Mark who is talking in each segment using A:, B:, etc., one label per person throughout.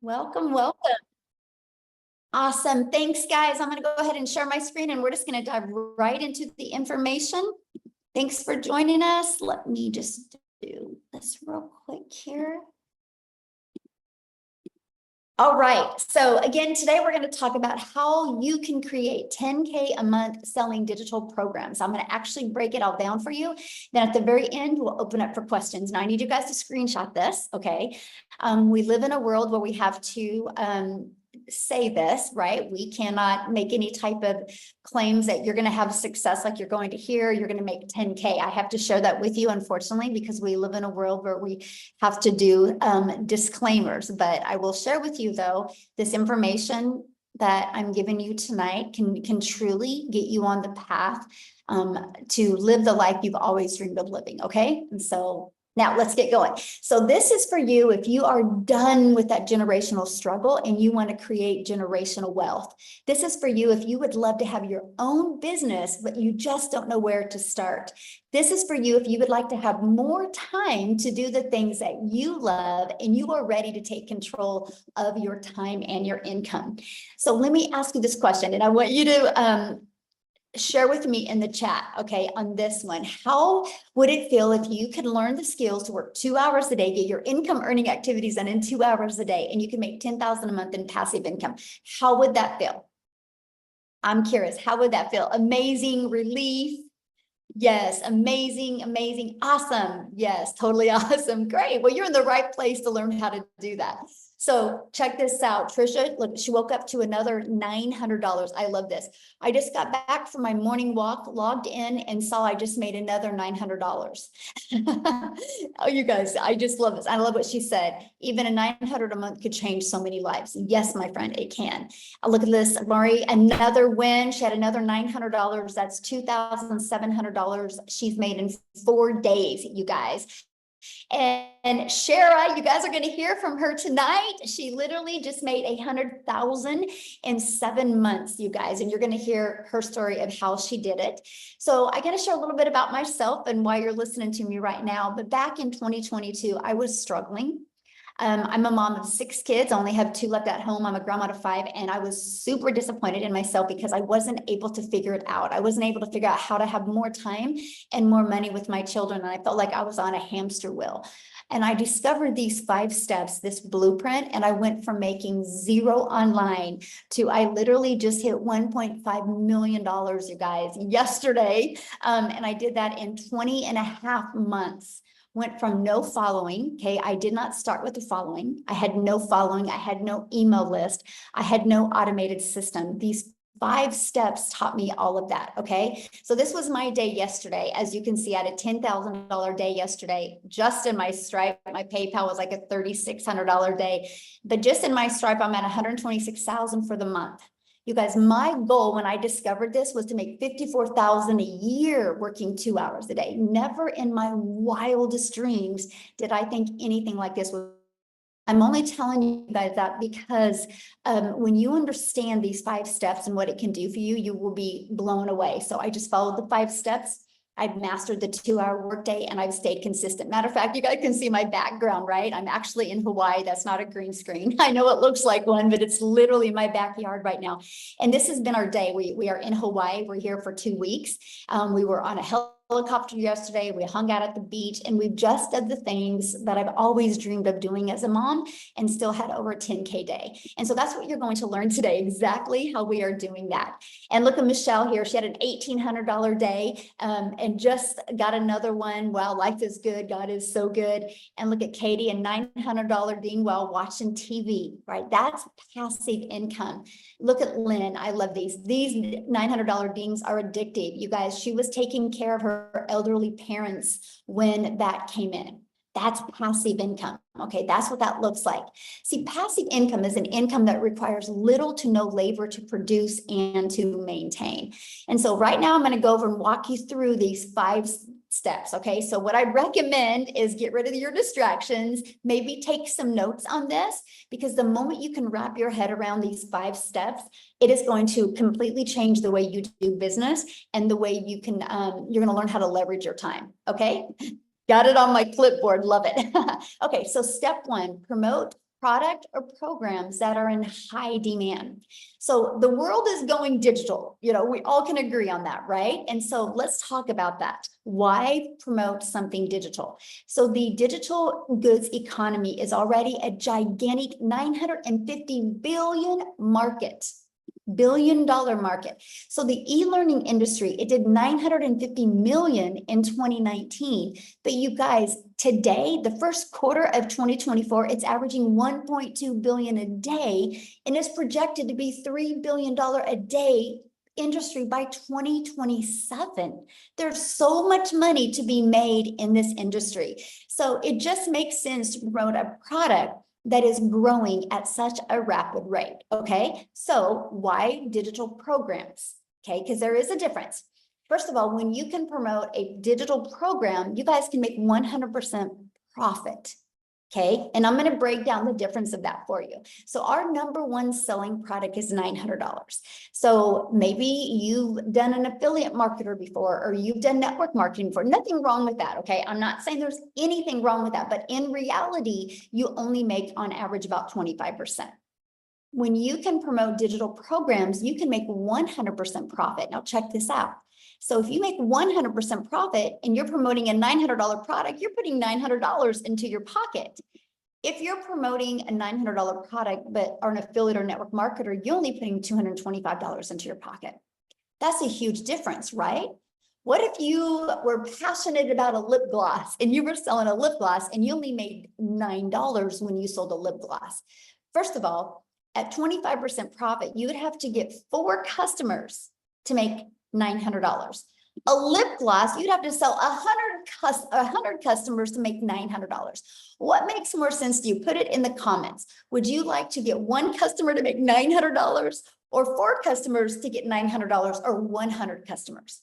A: Welcome, welcome. Awesome. Thanks, guys. I'm going to go ahead and share my screen and we're just going to dive right into the information. Thanks for joining us. Let me just do this real quick here. All right. So again, today we're going to talk about how you can create 10K a month selling digital programs. I'm going to actually break it all down for you. Then at the very end, we'll open up for questions. Now I need you guys to screenshot this. Okay. We live in a world where we have to say this, right? We cannot make any type of claims that you're going to have success like you're going to hear, you're going to make 10K. I have to share that with you, unfortunately, because we live in a world where we have to do disclaimers. But I will share with you, though, this information that I'm giving you tonight can truly get you on the path to live the life you've always dreamed of living. Okay. And so now let's get going. So this is for you if you are done with that generational struggle and you want to create generational wealth. This is for you if you would love to have your own business, but you just don't know where to start. This is for you if you would like to have more time to do the things that you love and you are ready to take control of your time and your income. So let me ask you this question, and I want you to share with me in the chat, okay, on this one. How would it feel if you could learn the skills to work 2 hours a day, get your income earning activities done in 2 hours a day, and you can make 10,000 a month in passive income? How would that feel? I'm curious, how would that feel? Amazing, relief? Yes, amazing, amazing, awesome. Yes, totally awesome. Great. Well, you're in the right place to learn how to do that. So check this out. Trisha, look, she woke up to another $900. I love this. I just got back from my morning walk, logged in and saw I just made another $900. Oh, you guys, I just love this. I love what she said. Even a $900 a month could change so many lives. Yes, my friend, it can. Look at this, Mari, another win. She had another $900. That's $2,700 she's made in 4 days, you guys. And Shara, you guys are going to hear from her tonight. She literally just made 100,000 in 7 months, you guys, and you're going to hear her story of how she did it. So I got to share a little bit about myself and why you're listening to me right now. But back in 2022, I was struggling. I'm a mom of 6 kids. I only have 2 left at home. I'm a grandma of 5, and I was super disappointed in myself because I wasn't able to figure it out. I wasn't able to figure out how to have more time and more money with my children. And I felt like I was on a hamster wheel. And I discovered these 5 steps, this blueprint, and I went from making 0 online to I literally just hit $1.5 million, you guys, yesterday. And I did that in 20 and a half months. Went from no following. Okay. I did not start with the following. I had no following. I had no email list. I had no automated system. These 5 steps taught me all of that. Okay. So this was my day yesterday. As you can see, I had a $10,000 day yesterday, just in my Stripe. My PayPal was like a $3,600 day, but just in my Stripe, I'm at 126,000 for the month. You guys, my goal when I discovered this was to make 54,000 a year working 2 hours a day. Never in my wildest dreams did I think anything like this was. I'm only telling you guys that because when you understand these 5 steps and what it can do for you, you will be blown away. So I just followed the 5 steps. I've mastered the 2-hour workday and I've stayed consistent. Matter of fact, you guys can see my background, right? I'm actually in Hawaii. That's not a green screen. I know it looks like one, but it's literally my backyard right now. And this has been our day. We are in Hawaii. We're here for 2 weeks. We were on a helicopter yesterday. We hung out at the beach and we've just done the things that I've always dreamed of doing as a mom and still had over a 10K day. And so that's what you're going to learn today, exactly how we are doing that. And look at Michelle here. She had an $1,800 day and just got another one. Wow, life is good. God is so good. And look at Katie, a $900 ding while watching TV, right? That's passive income. Look at Lynn. I love these. These $900 dings are addictive. You guys, she was taking care of her elderly parents when that came in. That's passive income. Okay, that's what that looks like. See, passive income is an income that requires little to no labor to produce and to maintain. And so right now I'm going to go over and walk you through these 5 steps. Okay, so what I recommend is get rid of your distractions, maybe take some notes on this, because the moment you can wrap your head around these 5 steps, it is going to completely change the way you do business and the way you can, you're going to learn how to leverage your time. Okay. Got it on my clipboard. Love it. Okay. So step 1, promote product or programs that are in high demand. So the world is going digital. You know, we all can agree on that, right? And so let's talk about that. Why promote something digital? So the digital goods economy is already a gigantic 950 billion market. Billion-dollar market. So the e-learning industry, it did 950 million in 2019. But you guys, today, the first quarter of 2024, it's averaging 1.2 billion a day, and it's projected to be $3 billion a day industry by 2027. There's so much money to be made in this industry. So it just makes sense to promote a product that is growing at such a rapid rate, okay? So why digital programs, okay? Because there is a difference. First of all, when you can promote a digital program, you guys can make 100% profit, okay? And I'm gonna break down the difference of that for you. So our number one selling product is $900. So maybe you've done an affiliate marketer before, or you've done network marketing before. Nothing wrong with that, okay? I'm not saying there's anything wrong with that, but in reality, you only make on average about 25%. When you can promote digital programs, you can make 100% profit. Now check this out. So if you make 100% profit and you're promoting a $900 product, you're putting $900 into your pocket. If you're promoting a $900 product, but are an affiliate or network marketer, you're only putting $225 into your pocket. That's a huge difference, right? What if you were passionate about a lip gloss and you were selling a lip gloss and you only made $9 when you sold a lip gloss? First of all, at 25% profit, you would have to get 4 customers to make $900. A lip gloss, you'd have to sell 100 customers to make $900. What makes more sense to you? Put it in the comments. Would you like to get 1 customer to make $900, or 4 customers to get $900, or 100 customers?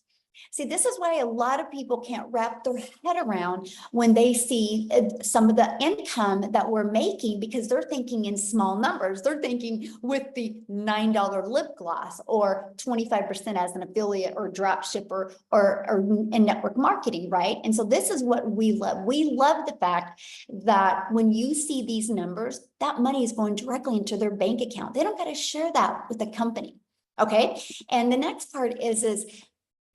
A: See, this is why a lot of people can't wrap their head around when they see some of the income that we're making, because they're thinking in small numbers. They're thinking with the $9 lip gloss, or 25% as an affiliate or drop shipper, or in network marketing, right? And so this is what we love. We love the fact that when you see these numbers, that money is going directly into their bank account. They don't got to share that with the company, okay? And the next part is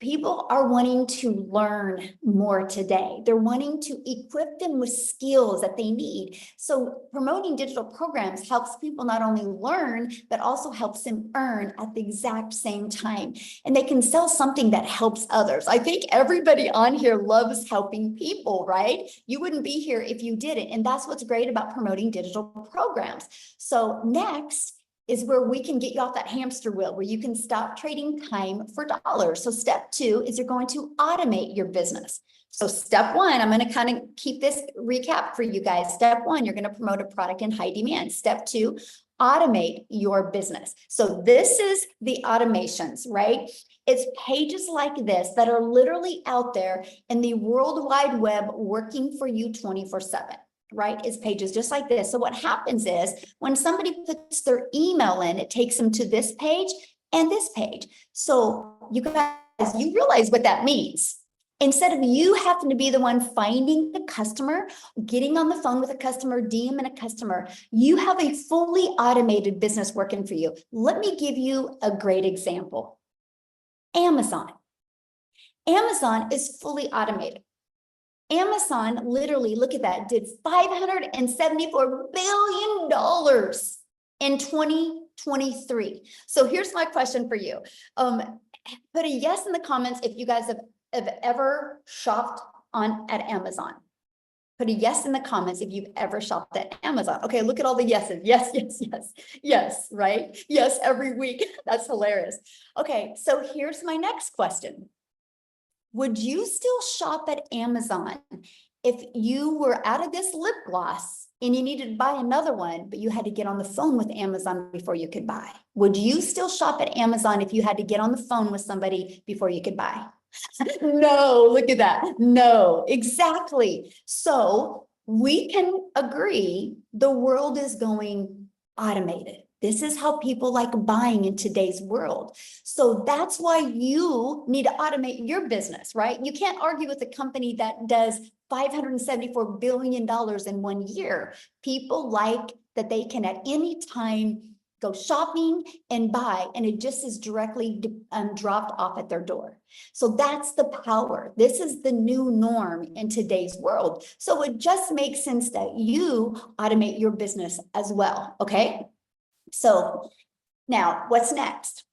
A: people are wanting to learn more today. They're wanting to equip them with skills that they need. So promoting digital programs helps people not only learn, but also helps them earn at the exact same time. And they can sell something that helps others. I think everybody on here loves helping people, right? You wouldn't be here if you didn't. And that's what's great about promoting digital programs. So next is where we can get you off that hamster wheel, where you can stop trading time for dollars. So step 2 is you're going to automate your business. So step 1, I'm going to kind of keep this recap for you guys. Step 1, you're going to promote a product in high demand. Step 2, automate your business. So this is the automations, right? It's pages like this that are literally out there in the World Wide Web working for you 24/7. Right? It's pages just like this. So what happens is when somebody puts their email in, it takes them to this page and this page. So you guys, you realize what that means. Instead of you having to be the one finding the customer, getting on the phone with a customer, DMing a customer, you have a fully automated business working for you. Let me give you a great example. Amazon. Amazon is fully automated. Amazon literally, look at that, did $574 billion in 2023. So here's my question for you. Put a yes in the comments if you guys have ever shopped at Amazon. Put a yes in the comments if you've ever shopped at Amazon. Okay, look at all the yeses. Yes, yes, yes, yes, right? Yes, every week. That's hilarious. Okay, so here's my next question. Would you still shop at Amazon if you were out of this lip gloss and you needed to buy another one, but you had to get on the phone with Amazon before you could buy? Would you still shop at Amazon if you had to get on the phone with somebody before you could buy? No, look at that. No, exactly. So we can agree the world is going automated. This is how people like buying in today's world. So that's why you need to automate your business, right? You can't argue with a company that does $574 billion in 1 year. People like that they can at any time go shopping and buy, and it just is directly dropped off at their door. So that's the power. This is the new norm in today's world. So it just makes sense that you automate your business as well, okay? So now what's next?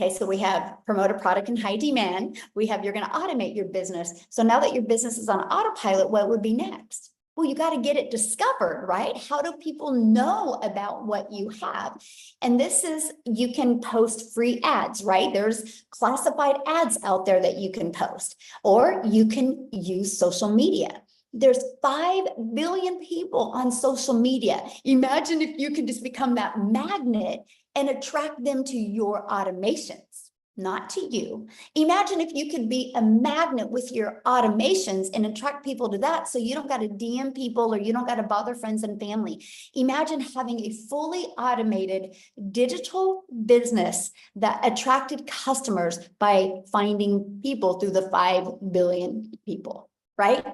A: Okay, so we have promote a product in high demand. We have you're going to automate your business. So now that your business is on autopilot, what would be next? Well, you got to get it discovered, right? How do people know about what you have? And this is, you can post free ads, right? There's classified ads out there that you can post, or you can use social media. There's 5 billion people on social media. Imagine if you can just become that magnet and attract them to your automations, not to you. Imagine if you could be a magnet with your automations and attract people to that, so you don't got to DM people or you don't got to bother friends and family. Imagine having a fully automated digital business that attracted customers by finding people through the 5 billion people, right?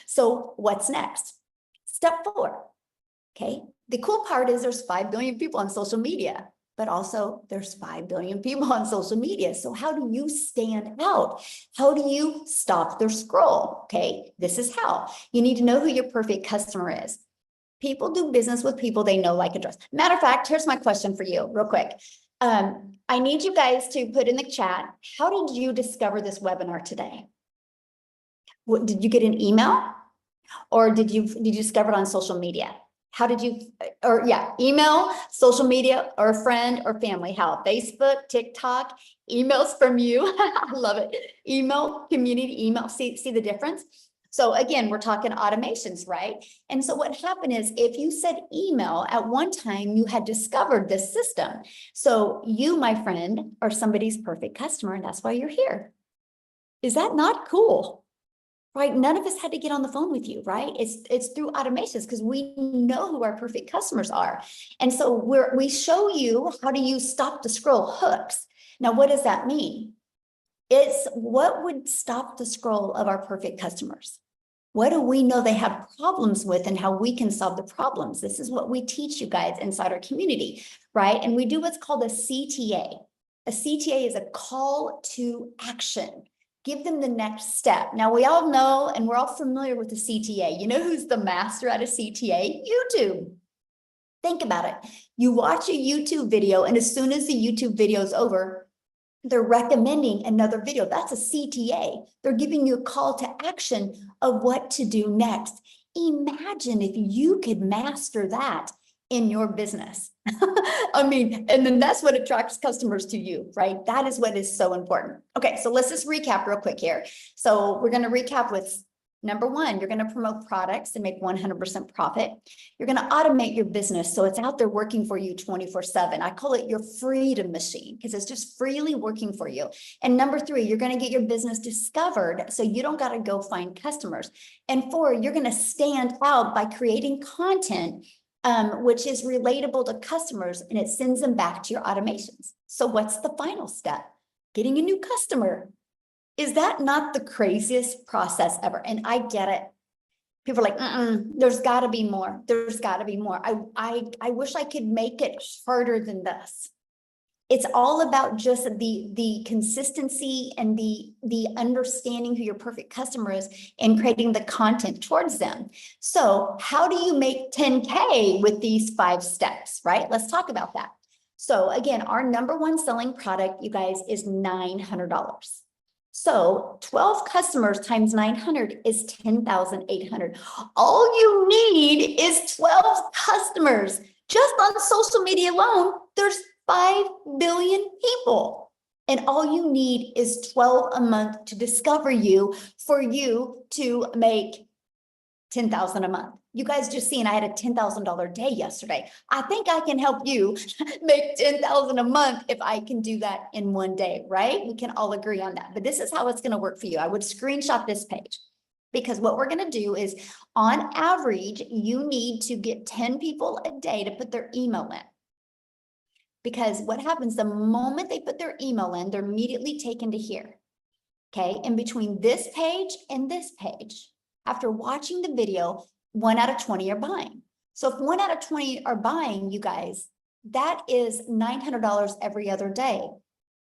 A: So what's next? Step 4, okay? The cool part is there's 5 billion people on social media, but also there's 5 billion people on social media. So how do you stand out? How do you stop their scroll? Okay, this is how. You need to know who your perfect customer is. People do business with people they know, like, and trust. Matter of fact, here's my question for you real quick. I need you guys to put in the chat, how did you discover this webinar today? What, did you get an email, or did you discover it on social media? How did you, or yeah, email, social media, or a friend or family? How? Facebook, TikTok, emails from you. I love it. Email, community email. See the difference? So again, we're talking automations, right? And so what happened is, if you said email at one time, you had discovered this system. So you, my friend, are somebody's perfect customer, and that's why you're here. Is that not cool? Right? None of us had to get on the phone with you, right? It's through automations, because we know who our perfect customers are. And so we show you how do you stop the scroll hooks. Now, what does that mean? It's what would stop the scroll of our perfect customers. What do we know they have problems with, and how we can solve the problems? This is what we teach you guys inside our community, right? And we do what's called a CTA. A CTA is a call to action. Give them the next step. Now, we all know, and we're all familiar with the CTA. You know who's the master at a CTA? YouTube. Think about it. You watch a YouTube video, and as soon as the YouTube video is over, they're recommending another video. That's a CTA. They're giving you a call to action of what to do next. Imagine if you could master that in your business. I mean, and then that's what attracts customers to you, right? That is what is so important. Okay, so let's just recap real quick here. So we're going to recap with number 1, you're going to promote products and make 100% profit. You're going to automate your business so it's out there working for you 24/7. I call it your freedom machine, because it's just freely working for you. And number 3, you're going to get your business discovered so you don't got to go find customers. And 4, you're going to stand out by creating content which is relatable to customers, and it sends them back to your automations. So what's the final step? Getting a new customer. Is that not the craziest process ever? And I get it. People are like, there's got to be more. There's got to be more. I wish I could make it harder than this. It's all about just the consistency and the understanding who your perfect customer is and creating the content towards them. So how do you make 10K with these 5 steps, right? Let's talk about that. So again, our number 1 selling product, you guys, is $900. So 12 customers times 900 is 10,800. All you need is 12 customers. Just on social media alone, there's 5 billion people. And all you need is 12 a month to discover you, for you to make 10,000 a month. You guys just seen I had a $10,000 day yesterday. I think I can help you make 10,000 a month if I can do that in one day, right? We can all agree on that. But this is how it's going to work for you. I would screenshot this page, because what we're going to do is, on average, you need to get 10 people a day to put their email in. Because what happens the moment they put their email in, they're immediately taken to here. Okay, in between this page and this page, after watching the video, 1 out of 20 are buying. So if 1 out of 20 are buying, you guys, that is $900 every other day.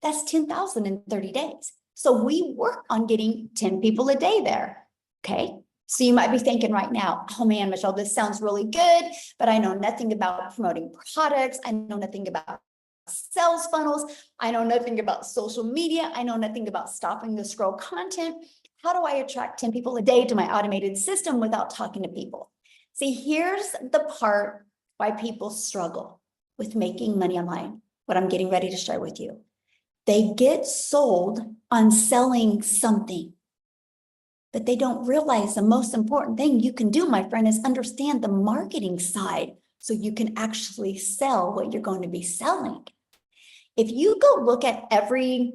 A: That's 10,000 in 30 days. So we work on getting 10 people a day there. Okay. So you might be thinking right now, oh man, Michelle, this sounds really good, but I know nothing about promoting products. I know nothing about sales funnels. I know nothing about social media. I know nothing about stopping the scroll content. How do I attract 10 people a day to my automated system without talking to people? See, here's the part why people struggle with making money online, what I'm getting ready to share with you. They get sold on selling something, but they don't realize the most important thing you can do, my friend, is understand the marketing side so you can actually sell what you're going to be selling. If you go look at every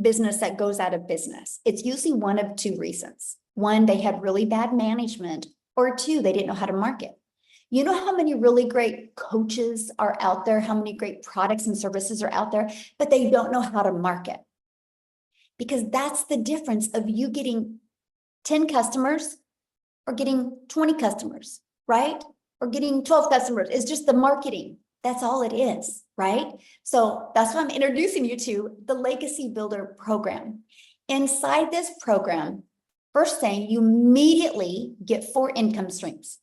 A: business that goes out of business, it's usually one of two reasons. One, they had really bad management, or two, they didn't know how to market. You know how many really great coaches are out there, how many great products and services are out there, but they don't know how to market. Because that's the difference of you getting 10 customers or getting 20 customers, right? Or getting 12 customers. It's just the marketing. That's all it is, right? So that's why I'm introducing you to the Legacy Builder program. Inside this program, first thing, you immediately get 4 income streams.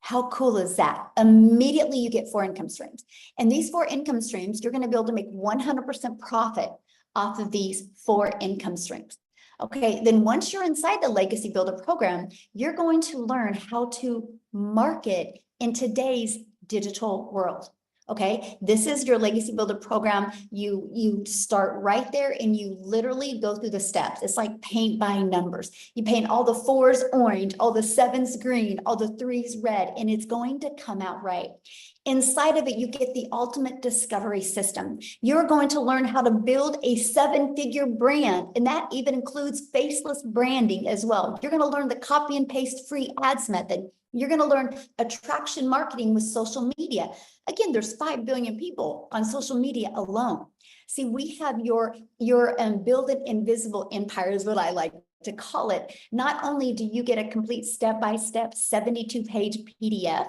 A: How cool is that? Immediately you get 4 income streams. And these 4 income streams, you're going to be able to make 100% profit off of these 4 income streams. Okay, then once you're inside the Legacy Builder program, you're going to learn how to market in today's digital world. Okay, this is your Legacy Builder program. You start right there and you literally go through the steps. It's like paint by numbers. You paint all the 4s orange, all the 7s green, all the 3s red, and it's going to come out right. Inside of it, you get the ultimate discovery system. You're going to learn how to build a 7-figure brand, and that even includes faceless branding as well. You're going to learn the copy and paste free ads method. You're going to learn attraction marketing with social media. Again, there's 5 billion people on social media alone. See, we have your build an invisible empire is what I like to call it. Not only do you get a complete step-by-step 72-page PDF,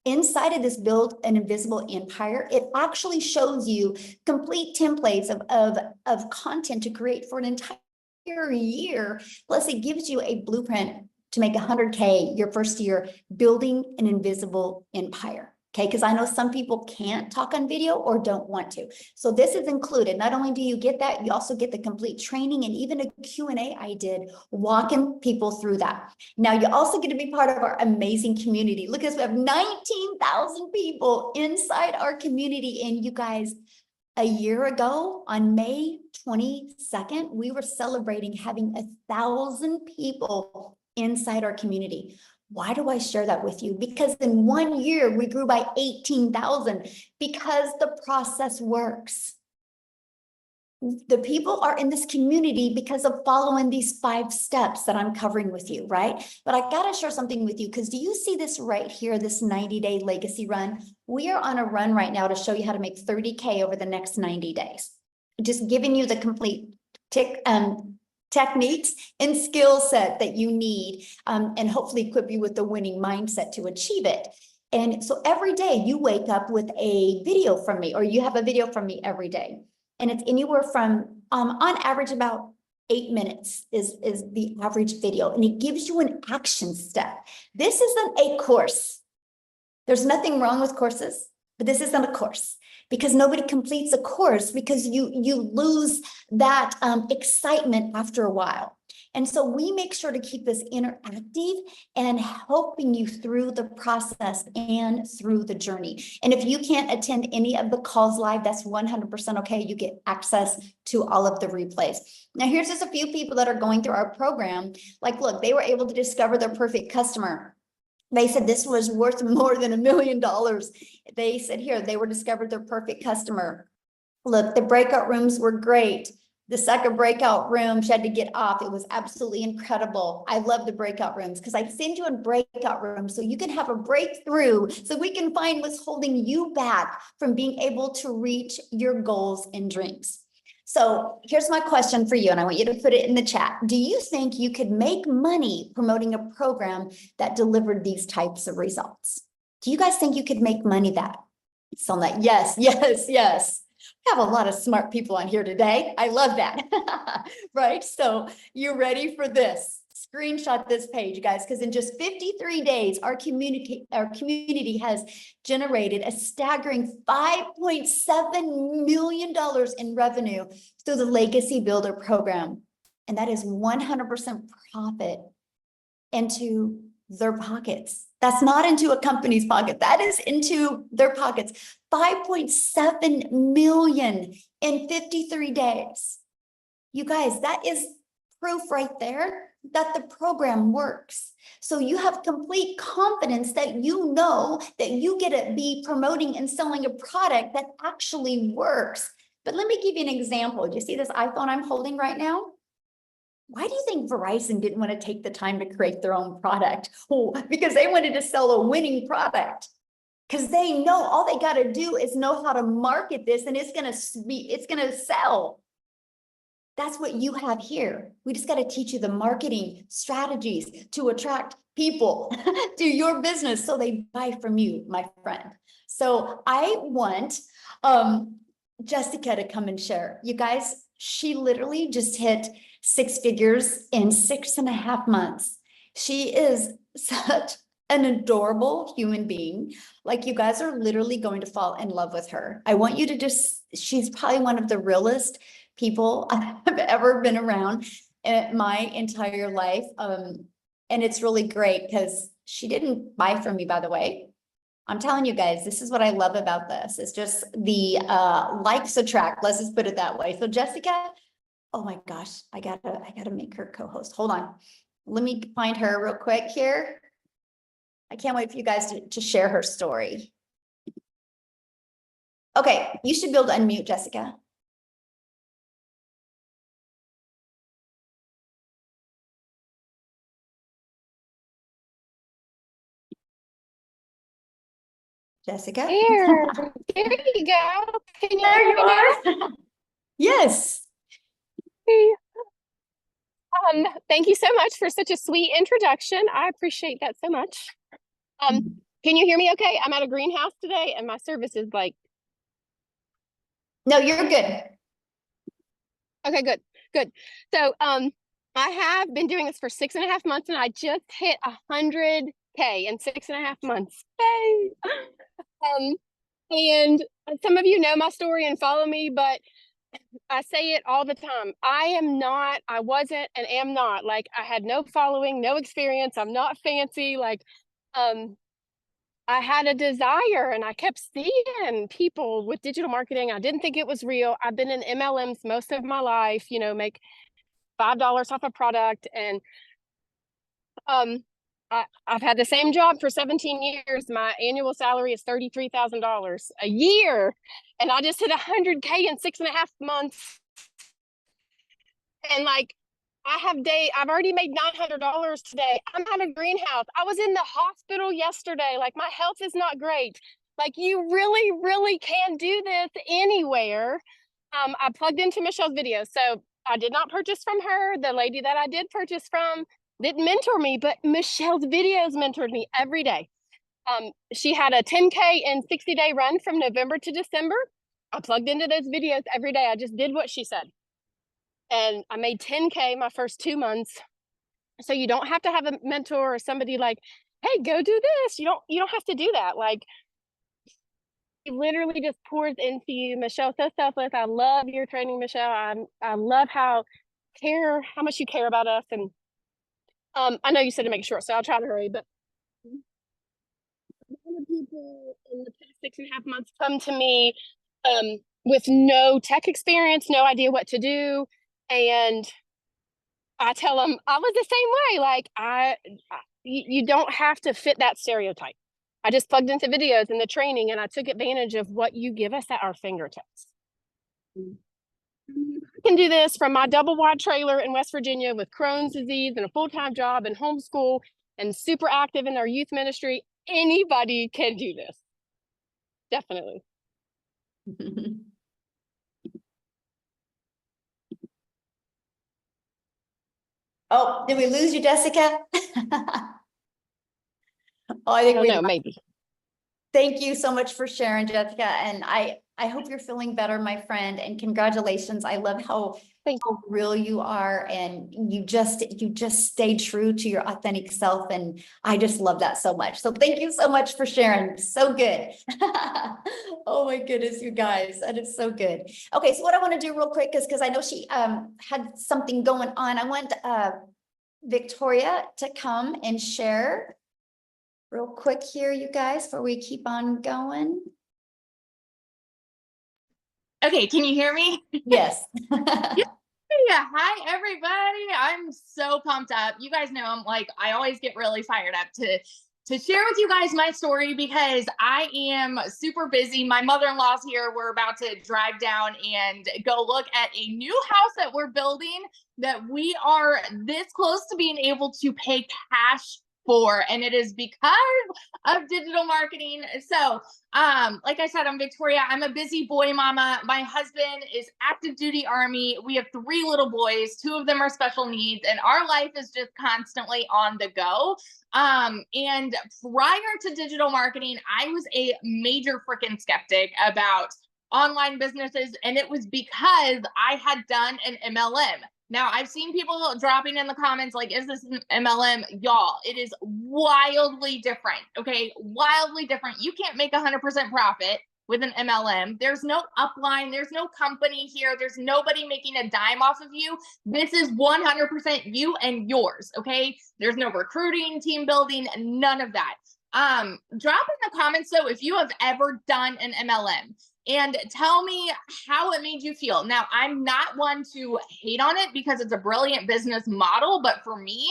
A: inside of this Build an Invisible Empire, it actually shows you complete templates of content to create for an entire year. Plus, it gives you a blueprint to make 100K your first year building an invisible empire. Okay, because I know some people can't talk on video or don't want to. So this is included. Not only do you get that, you also get the complete training and even a Q&A I did walking people through that. Now you also get to be part of our amazing community. Look at this, we have 19,000 people inside our community. And you guys, a year ago on May 22nd, we were celebrating having 1,000 people inside our community. Why do I share that with you? Because in 1 year, we grew by 18,000 because the process works. The people are in this community because of following these 5 steps that I'm covering with you, right? But I got to share something with you because do you see this right here, this 90-day legacy run? We are on a run right now to show you how to make 30K over the next 90 days. Just giving you the complete techniques and skill set that you need and hopefully equip you with the winning mindset to achieve it. And so every day you wake up with a video from me, or you have a video from me every day. And it's anywhere from, on average, about 8 minutes is the average video. And it gives you an action step. This isn't a course. There's nothing wrong with courses, but this isn't a course. Because nobody completes a course because you lose that excitement after a while. And so we make sure to keep this interactive and helping you through the process and through the journey. And if you can't attend any of the calls live, that's 100% okay. You get access to all of the replays. Now, here's just a few people that are going through our program. Like, look, they were able to discover their perfect customer. They said this was worth more than $1 million. They said here, they were discovered their perfect customer. Look, the breakout rooms were great. The second breakout room, she had to get off. It was absolutely incredible. I love the breakout rooms because I send you in breakout rooms so you can have a breakthrough so we can find what's holding you back from being able to reach your goals and dreams. So here's my question for you, and I want you to put it in the chat. Do you think you could make money promoting a program that delivered these types of results? Do you guys think you could make money that? So I'm like, yes, yes, yes. We have a lot of smart people on here today. I love that. Right? So you ready for this? Screenshot this page, guys, because in just 53 days, our community has generated a staggering $5.7 million in revenue through the Legacy Builder program. And that is 100% profit into their pockets. That's not into a company's pocket. That is into their pockets. 5.7 million in 53 days. You guys, that is proof right there that the program works. So you have complete confidence that you know that you get to be promoting and selling a product that actually works. But let me give you an example. Do you see this iPhone I'm holding right now? Why do you think Verizon didn't want to take the time to create their own product? Oh, because they wanted to sell a winning product. Because they know all they got to do is know how to market this, and it's gonna sell. That's what you have here. We just got to teach you the marketing strategies to attract people to your business so they buy from you, my friend. So I want Jessica to come and share. You guys, she literally just hit 6 figures in 6.5 months. She is such an adorable human being. Like, you guys are literally going to fall in love with her. I want you to just, she's probably one of the realest people I've ever been around in my entire life. And it's really great because she didn't buy from me, by the way. I'm telling you guys, this is what I love about this. It's just the likes attract. Let's just put it that way. So Jessica, oh my gosh, I gotta make her co-host. Hold on. Let me find her real quick here. I can't wait for you guys to share her story. Okay, you should be able to unmute, Jessica. Jessica?
B: There you go. Can you
A: There
B: hear
A: you
B: me now?
A: are. Yes.
B: Hey. Thank you so much for such a sweet introduction. I appreciate that so much. Can you hear me okay? I'm at a greenhouse today and my service is like,
A: No, you're good.
B: okay, good. So, I have been doing this for 6.5 months and I just hit 100K in 6.5 months. Yay! And some of you know my story and follow me, but I say it all the time. I wasn't and am not. Like, I had no following, no experience. I'm not fancy. Like, I had a desire and I kept seeing people with digital marketing. I didn't think it was real. I've been in MLMs most of my life, make $5 off a product. And I've had the same job for 17 years. My annual salary is $33,000 a year. And I just hit 100K in 6.5 months. And like, I've already made $900 today. I'm at a greenhouse. I was in the hospital yesterday. Like, my health is not great. Like, you really, really can do this anywhere. I plugged into Michelle's video. So I did not purchase from her. The lady that I did purchase from didn't mentor me, but Michelle's videos mentored me every day. She had a 10K and 60-day run from November to December. I plugged into those videos every day. I just did what she said. And I made 10K my first 2 months. So you don't have to have a mentor or somebody like, hey, go do this. You don't have to do that. Like, it literally just pours into you. Michelle's so selfless. I love your training, Michelle. I love how much you care about us. And I know you said to make it short, so I'll try to hurry, but a lot of people in the past 6.5 months come to me with no tech experience, no idea what to do. And I tell them I was the same way. Like, you don't have to fit that stereotype. I just plugged into videos and the training and I took advantage of what you give us at our fingertips. I can do this from my double wide trailer in West Virginia with Crohn's disease and a full-time job and homeschool and super active in our youth ministry. Anybody can do this. Definitely.
A: Oh, did we lose you, Jessica? Oh, I
B: I
A: think
B: don't
A: we
B: know, maybe.
A: Thank you so much for sharing, Jessica. And I hope you're feeling better, my friend, and congratulations. I love
B: Thank
A: how real you are, and you just stay true to your authentic self. And I just love that so much. So thank you so much for sharing. So good. Oh my goodness, you guys, that is so good. Okay, so what I want to do real quick is, because I know she had something going on. I want Victoria to come and share real quick here, you guys, before we keep on going.
C: Okay, can you hear me?
A: Yes.
C: Yeah, hi everybody. I'm so pumped up. You guys know I always get really fired up to share with you guys my story because I am super busy. My mother-in-law's here. We're about to drive down and go look at a new house that we're building that we are this close to being able to pay cash for, and it is because of digital marketing. So like I said, I'm Victoria. I'm a busy boy mama. My husband is active duty Army. We have 3 little boys. 2 of them are special needs, and our life is just constantly on the go. And prior to digital marketing, I was a major freaking skeptic about online businesses, and it was because I had done an MLM. Now, I've seen people dropping in the comments like, is this an MLM? Y'all, it is wildly different, okay? Wildly different. You can't make 100% profit with an MLM. There's no upline. There's no company here. There's nobody making a dime off of you. This is 100% you and yours, okay? There's no recruiting, team building, none of that. Drop in the comments, though, if you have ever done an MLM. And tell me how it made you feel. Now, I'm not one to hate on it because it's a brilliant business model, but for me,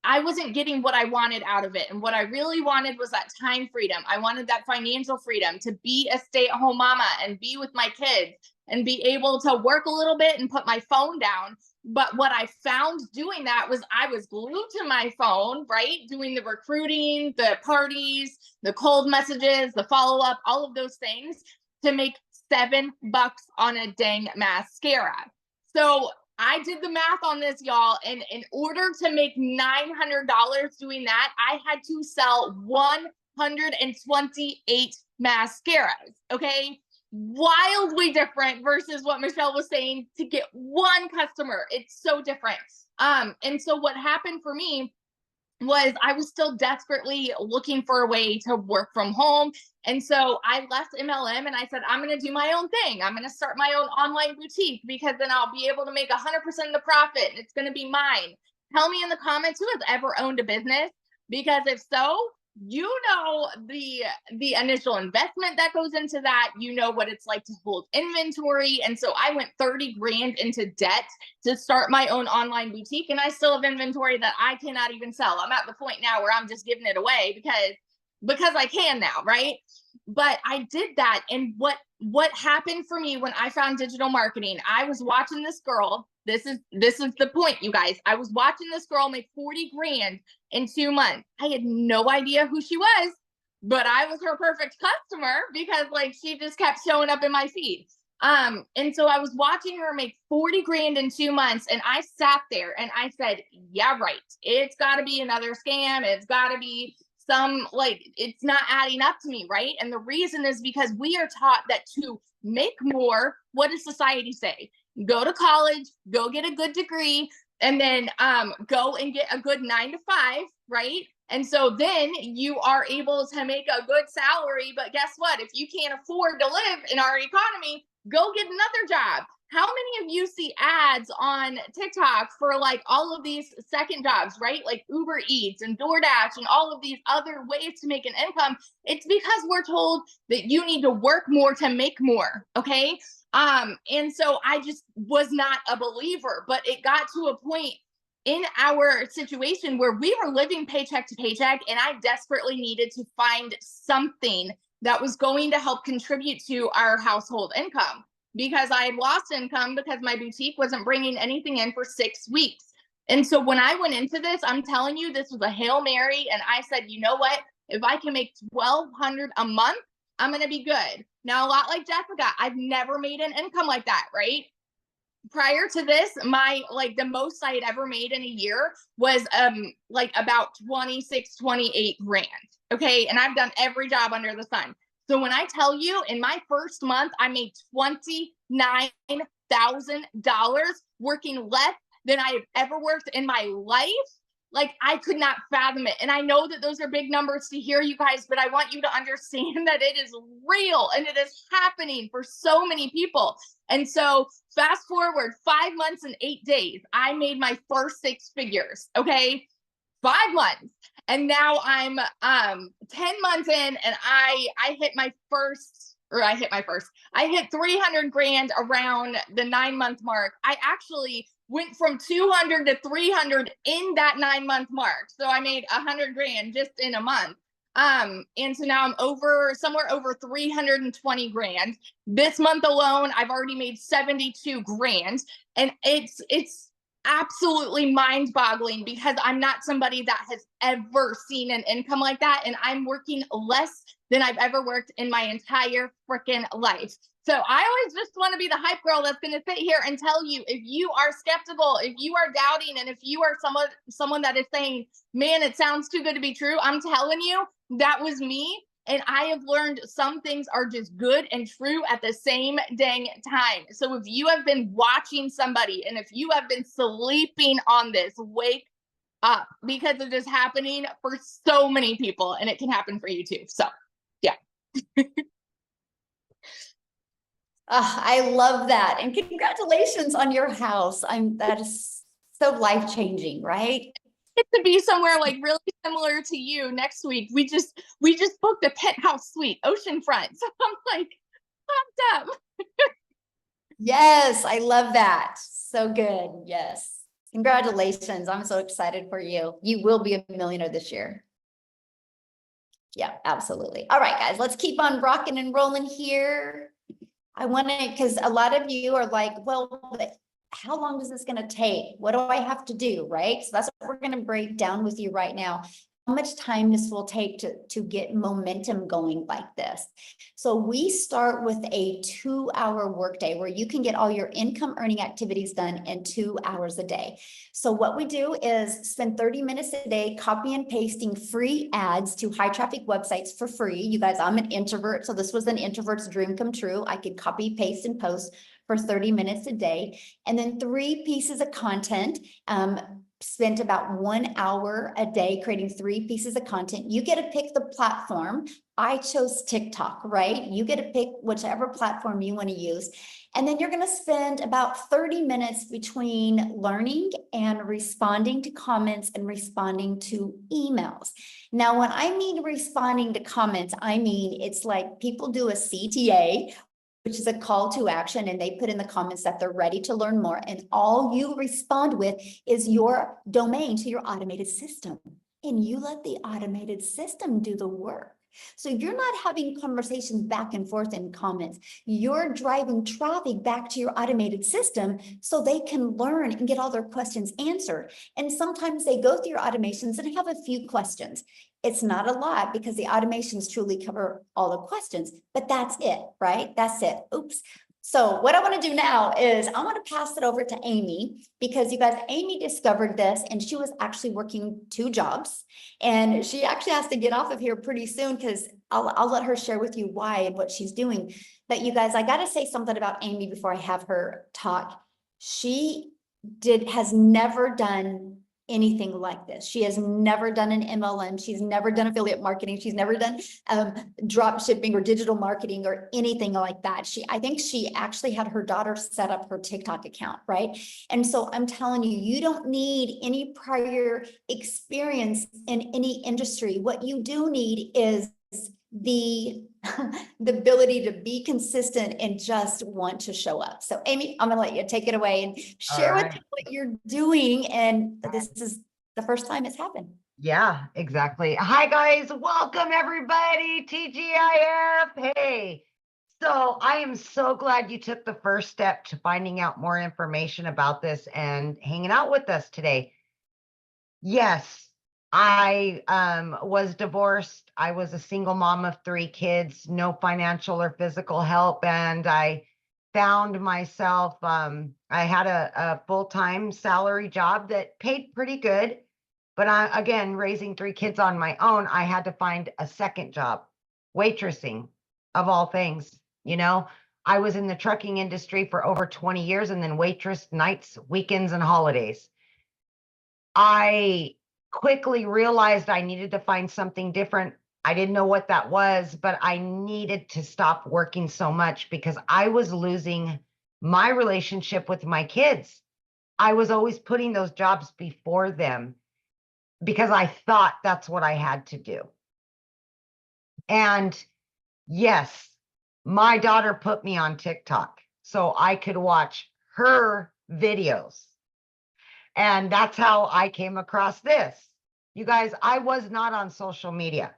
C: I wasn't getting what I wanted out of it. And what I really wanted was that time freedom. I wanted that financial freedom to be a stay-at-home mama and be with my kids and be able to work a little bit and put my phone down. But what I found doing that was I was glued to my phone, right? Doing the recruiting, the parties, the cold messages, the follow-up, all of those things to make $7 on a dang mascara. So I did the math on this, y'all. And in order to make $900 doing that, I had to sell 128 mascaras. Okay. Wildly different versus what Michelle was saying to get one customer. It's so different. And so what happened for me was I was still desperately looking for a way to work from home. And so I left MLM and I said, I'm going to do my own thing. I'm going to start my own online boutique because then I'll be able to make 100% of the profit and it's going to be mine. Tell me in the comments who has ever owned a business, because if so, you know the initial investment that goes into that. You know what it's like to hold inventory. And so I went 30 grand into debt to start my own online boutique, and I still have inventory that I cannot even sell. I'm at the point now where I'm just giving it away because I can now, right? But I did that. And what happened for me when I found digital marketing, I was watching this girl. This is the point, you guys. I was watching this girl make 40 grand in 2 months. I had no idea who she was, but I was her perfect customer because she just kept showing up in my feed. And so I was watching her make 40 grand in 2 months, and I sat there and I said, yeah, right. It's got to be another scam. It's got to be it's not adding up to me, right? And the reason is because we are taught that to make more, what does society say? Go to college, go get a good degree, and then go and get a good 9 to 5, right? And so then you are able to make a good salary. But guess what? If you can't afford to live in our economy, go get another job. How many of you see ads on TikTok for all of these second jobs, right? Like Uber Eats and DoorDash and all of these other ways to make an income. It's because we're told that you need to work more to make more. Okay. And so I just was not a believer, but it got to a point in our situation where we were living paycheck to paycheck, and I desperately needed to find something that was going to help contribute to our household income, because I had lost income because my boutique wasn't bringing anything in for 6 weeks. And so when I went into this, I'm telling you, this was a Hail Mary. And I said, you know what? If I can make $1,200 a month, I'm going to be good. Now, a lot like Jessica, I've never made an income like that, right? prior to this, like the most I had ever made in a year was like about 26, 28 grand. Okay. And I've done every job under the sun. So when I tell you in my first month, I made $29,000 working less than I have ever worked in my life. Like, I could not fathom it. And I know that those are big numbers to hear, you guys, but I want you to understand that it is real and it is happening for so many people. And so fast forward 5 months and 8 days, I made my first 6 figures. Okay. 5 months. And now I'm 10 months in, and I hit my first, I hit 300 grand around the 9-month mark. I actually went from 200 to 300 in that 9-month mark. So I made 100 grand just in a month. And so now I'm somewhere over 320 grand. This month alone, I've already made 72 grand. And it's absolutely mind-boggling because I'm not somebody that has ever seen an income like that, and I'm working less than I've ever worked in my entire freaking life. So I always just want to be the hype girl that's going to sit here and tell you, if you are skeptical, if you are doubting, and if you are someone that is saying, man, it sounds too good to be true, I'm telling you, that was me. And I have learned some things are just good and true at the same dang time. So if you have been watching somebody, and if you have been sleeping on this, wake up, because it is happening for so many people, and it can happen for you too. So yeah.
A: I love that. And congratulations on your house. That is so life-changing, right?
C: Get to be somewhere like really similar to you next week. We just booked a penthouse suite, oceanfront. So I'm like pumped up.
A: Yes, I love that. So good. Yes. Congratulations. I'm so excited for you. You will be a millionaire this year. Yeah, absolutely. All right, guys, let's keep on rocking and rolling here. I want to, because a lot of you are like, well, but how long is this going to take? What do I have to do? Right. So that's what we're going to break down with you right now. How much time this will take to get momentum going like this. So we start with a 2-hour workday where you can get all your income earning activities done in 2 hours a day. So what we do is spend 30 minutes a day copy and pasting free ads to high traffic websites for free. You guys, I'm an introvert, so this was an introvert's dream come true. I could copy, paste, and post for 30 minutes a day. And then 3 pieces of content, spent about 1 hour a day creating 3 pieces of content. You get to pick the platform. I chose TikTok, right? You get to pick whichever platform you want to use. And then you're going to spend about 30 minutes between learning and responding to comments and responding to emails. Now, when I mean responding to comments, I mean, it's like people do a CTA, which is a call to action, and they put in the comments that they're ready to learn more. And all you respond with is your domain to your automated system. And you let the automated system do the work. So you're not having conversations back and forth in comments. You're driving traffic back to your automated system so they can learn and get all their questions answered. And sometimes they go through your automations and have a few questions. It's not a lot because the automations truly cover all the questions, but that's it, right? That's it. Oops. So what I want to do now is I want to pass it over to Amy, because you guys, Amy discovered this and she was actually working 2 jobs, and she actually has to get off of here pretty soon because I'll let her share with you why and what she's doing. But you guys, I got to say something about Amy before I have her talk. She has never done anything like this. She has never done an MLM. She's never done affiliate marketing. She's never done drop shipping or digital marketing or anything like that. I think she actually had her daughter set up her TikTok account, right? And so I'm telling you, you don't need any prior experience in any industry. What you do need is the ability to be consistent and just want to show up. So Amy, I'm gonna let you take it away and share with me what you're doing. And this is the first time it's happened.
D: Yeah, exactly. Hi guys, welcome everybody, TGIF. Hey, so I am so glad you took the first step to finding out more information about this and hanging out with us today. Yes, I was divorced. I was a single mom of 3 kids, no financial or physical help. And I found myself, I had a full-time salary job that paid pretty good, but again, raising 3 kids on my own, I had to find a second job, waitressing of all things, you know. I was in the trucking industry for over 20 years and then waitress nights, weekends, and holidays. I quickly realized I needed to find something different. I didn't know what that was, but I needed to stop working so much because I was losing my relationship with my kids. I was always putting those jobs before them because I thought that's what I had to do. And yes, my daughter put me on TikTok so I could watch her videos. And that's how I came across this. You guys, I was not on social media.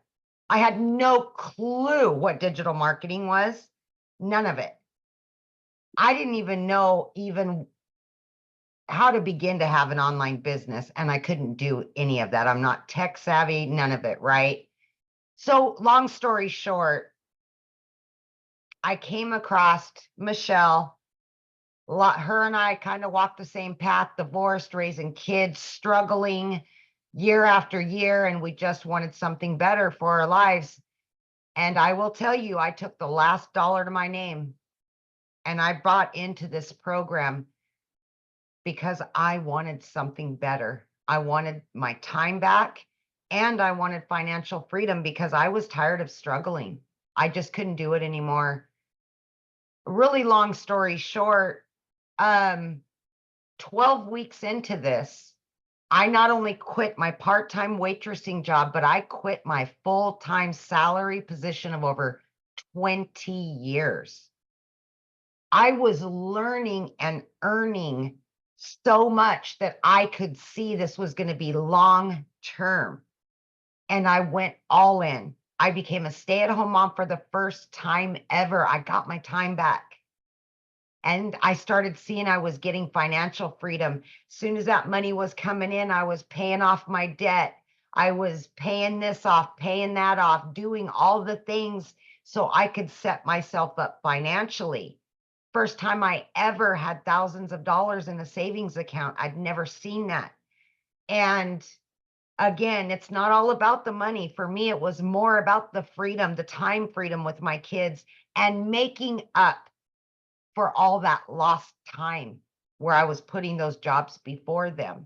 D: I had no clue what digital marketing was, none of it. I didn't even know how to begin to have an online business, and I couldn't do any of that. I'm not tech savvy, none of it, right? So long story short, I came across Michelle. Her and I kind of walked the same path, divorced, raising kids, struggling year after year, and we just wanted something better for our lives. And I will tell you, I took the last dollar to my name and I bought into this program because I wanted something better. I wanted my time back and I wanted financial freedom because I was tired of struggling. I just couldn't do it anymore. Really long story short, 12 weeks into this, I not only quit my part-time waitressing job, but I quit my full-time salary position of over 20 years. I was learning and earning so much that I could see this was going to be long-term. And I went all in. I became a stay-at-home mom for the first time ever. I got my time back. And I started seeing I was getting financial freedom. As soon as that money was coming in, I was paying off my debt. I was paying this off, paying that off, doing all the things so I could set myself up financially. First time I ever had thousands of dollars in a savings account. I'd never seen that. And again, it's not all about the money. For me, it was more about the freedom, the time freedom with my kids and making up for all that lost time where I was putting those jobs before them.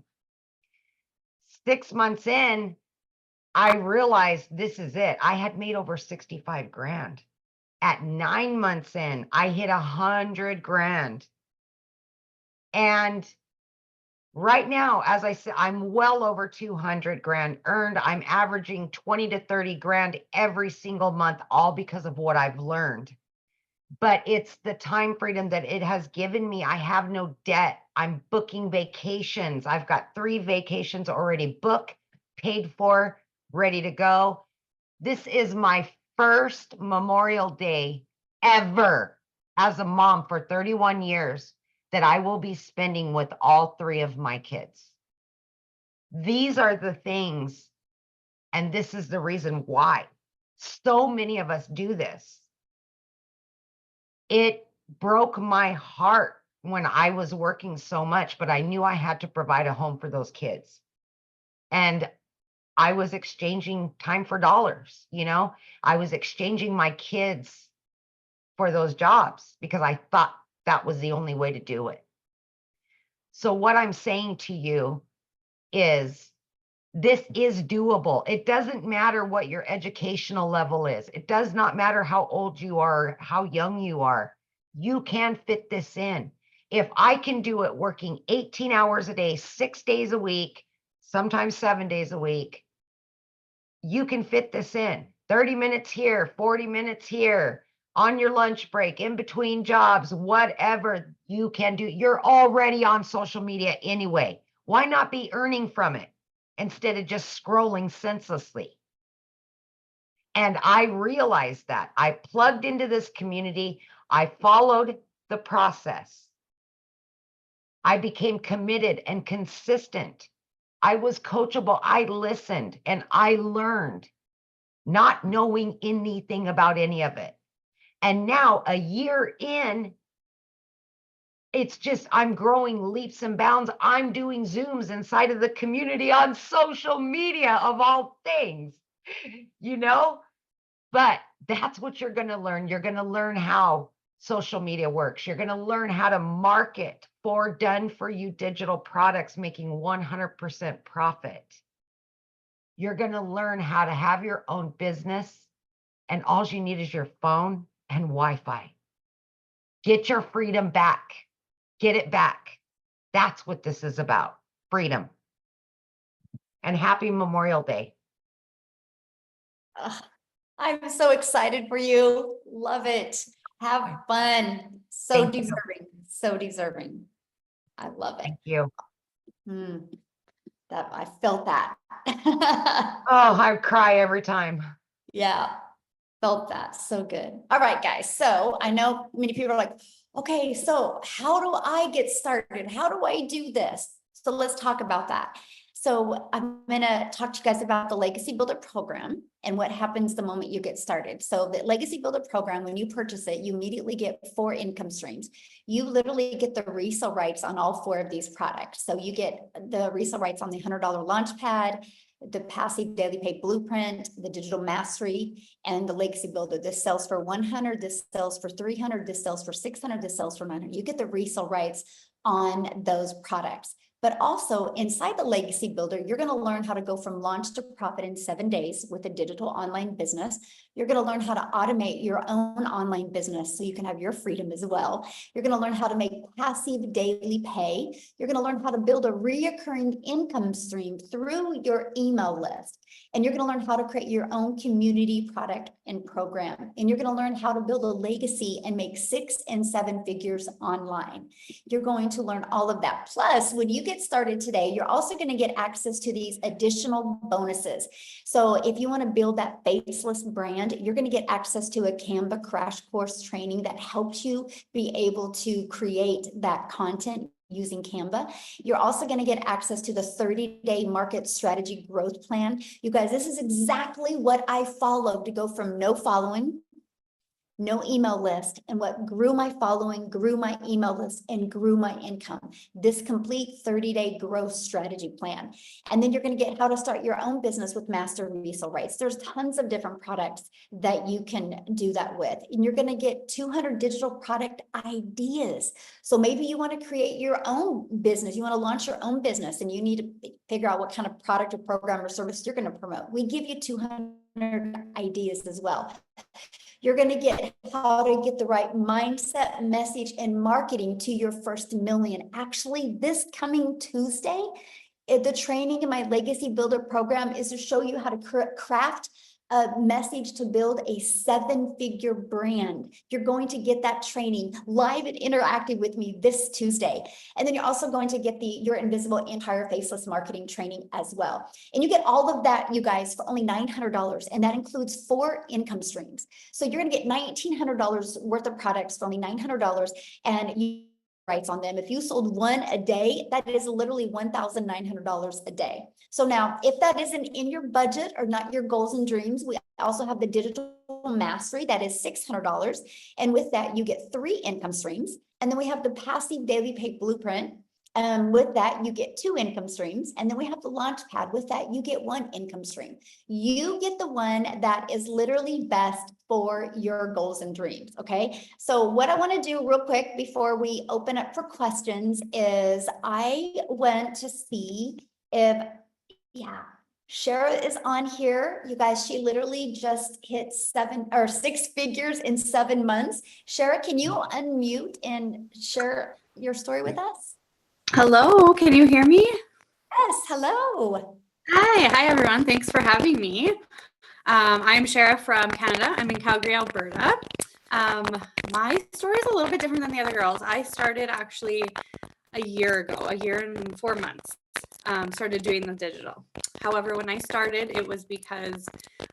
D: 6 months in, I realized this is it. I had made over 65 grand. At 9 months in, I hit 100 grand. And right now, as I said, I'm well over 200 grand earned. I'm averaging 20 to 30 grand every single month, all because of what I've learned. But it's the time freedom that it has given me. I have no debt. I'm booking vacations. I've got 3 vacations already booked, paid for, ready to go. This is my first Memorial Day ever as a mom for 31 years that I will be spending with all 3 of my kids. These are the things, and this is the reason why so many of us do this. It broke my heart when I was working so much, but I knew I had to provide a home for those kids. And I was exchanging time for dollars, you know? I was exchanging my kids for those jobs because I thought that was the only way to do it. So what I'm saying to you is this is doable. It doesn't matter what your educational level is. It does not matter how old you are, how young you are. You can fit this in. If I can do it working 18 hours a day, 6 days a week, sometimes 7 days a week, you can fit this in. 30 minutes here, 40 minutes here, on your lunch break, in between jobs, whatever you can do. You're already on social media anyway. Why not be earning from it instead of just scrolling senselessly? And I realized that. I plugged into this community. I followed the process. I became committed and consistent. I was coachable. I listened and I learned, not knowing anything about any of it. And now, a year in, it's just, I'm growing leaps and bounds. I'm doing Zooms inside of the community on social media of all things, you know? But that's what you're going to learn. You're going to learn how social media works. You're going to learn how to market for done for you digital products, making 100% profit. You're going to learn how to have your own business, and all you need is your phone and Wi-Fi. Get your freedom back. Get it back. That's what this is about. Freedom. And happy Memorial Day.
A: Ugh, I'm so excited for you. Love it. Have fun. So
D: Thank you.
A: deserving. So deserving. I love it.
D: Thank you.
A: That I felt that.
D: Oh, I cry every time.
A: Yeah, felt that. So good. All right, guys. So I know many people are like, okay, so how do I get started? How do I do this? So let's talk about that. So I'm going to talk to you guys about the Legacy Builder program and what happens the moment you get started. So the Legacy Builder program, when you purchase it, you immediately get 4 income streams. You literally get the resale rights on all 4 of these products. So you get the resale rights on the $100 launch pad, the passive daily pay blueprint, the digital mastery, and the Legacy Builder. This sells for 100, this sells for 300, this sells for 600, this sells for 900. You get the resale rights on those products. But also inside the Legacy Builder, you're going to learn how to go from launch to profit in 7 days with a digital online business. You're going to learn how to automate your own online business so you can have your freedom as well. You're going to learn how to make passive daily pay. You're going to learn how to build a reoccurring income stream through your email list. And you're going to learn how to create your own community product and program. And you're going to learn how to build a legacy and make 6 and 7 figures online. You're going to learn all of that. Plus, when you get started today, you're also going to get access to these additional bonuses. So if you want to build that faceless brand, you're going to get access to a Canva crash course training that helps you be able to create that content using Canva. You're also going to get access to the 30-day market strategy growth plan. You guys, this is exactly what I followed to go from no following, no email list, and what grew my following, grew my email list, and grew my income. This complete 30-day growth strategy plan. And then you're going to get how to start your own business with master resale rights. There's tons of different products that you can do that with. And you're going to get 200 digital product ideas. So maybe you want to create your own business. You want to launch your own business and you need to figure out what kind of product or program or service you're going to promote. We give you 200 ideas as well. You're going to get how to get the right mindset, message, and marketing to your first million. Actually, this coming Tuesday, the training in my Legacy Builder program is to show you how to craft a message to build a 7-figure brand. You're going to get that training live and interactive with me this Tuesday. And then you're also going to get the Your Invisible Empire Faceless Marketing training as well. And you get all of that, you guys, for only $900. And that includes 4 income streams. So you're going to get $1,900 worth of products for only $900. And you rights on them. If you sold 1 a day, that is literally $1,900 a day. So now, if that isn't in your budget or not your goals and dreams, we also have the digital mastery that is $600. And with that, you get 3 income streams. And then we have the passive daily pay blueprint. With that, you get 2 income streams. And then we have the launch pad. With that, you get 1 income stream. You get the one that is literally best for your goals and dreams. Okay. So what I want to do real quick before we open up for questions is I want to see if, Shara is on here. You guys, she literally just hit 6 figures in 7 months. Shara, can you unmute and share your story with us?
E: Hello, can you hear me?
A: Yes, hello.
E: Hi everyone. Thanks for having me. I'm Shara from Canada. I'm in Calgary, Alberta. My story is a little bit different than the other girls. I started actually a year ago, a year and 4 months, started doing the digital. However, when I started, it was because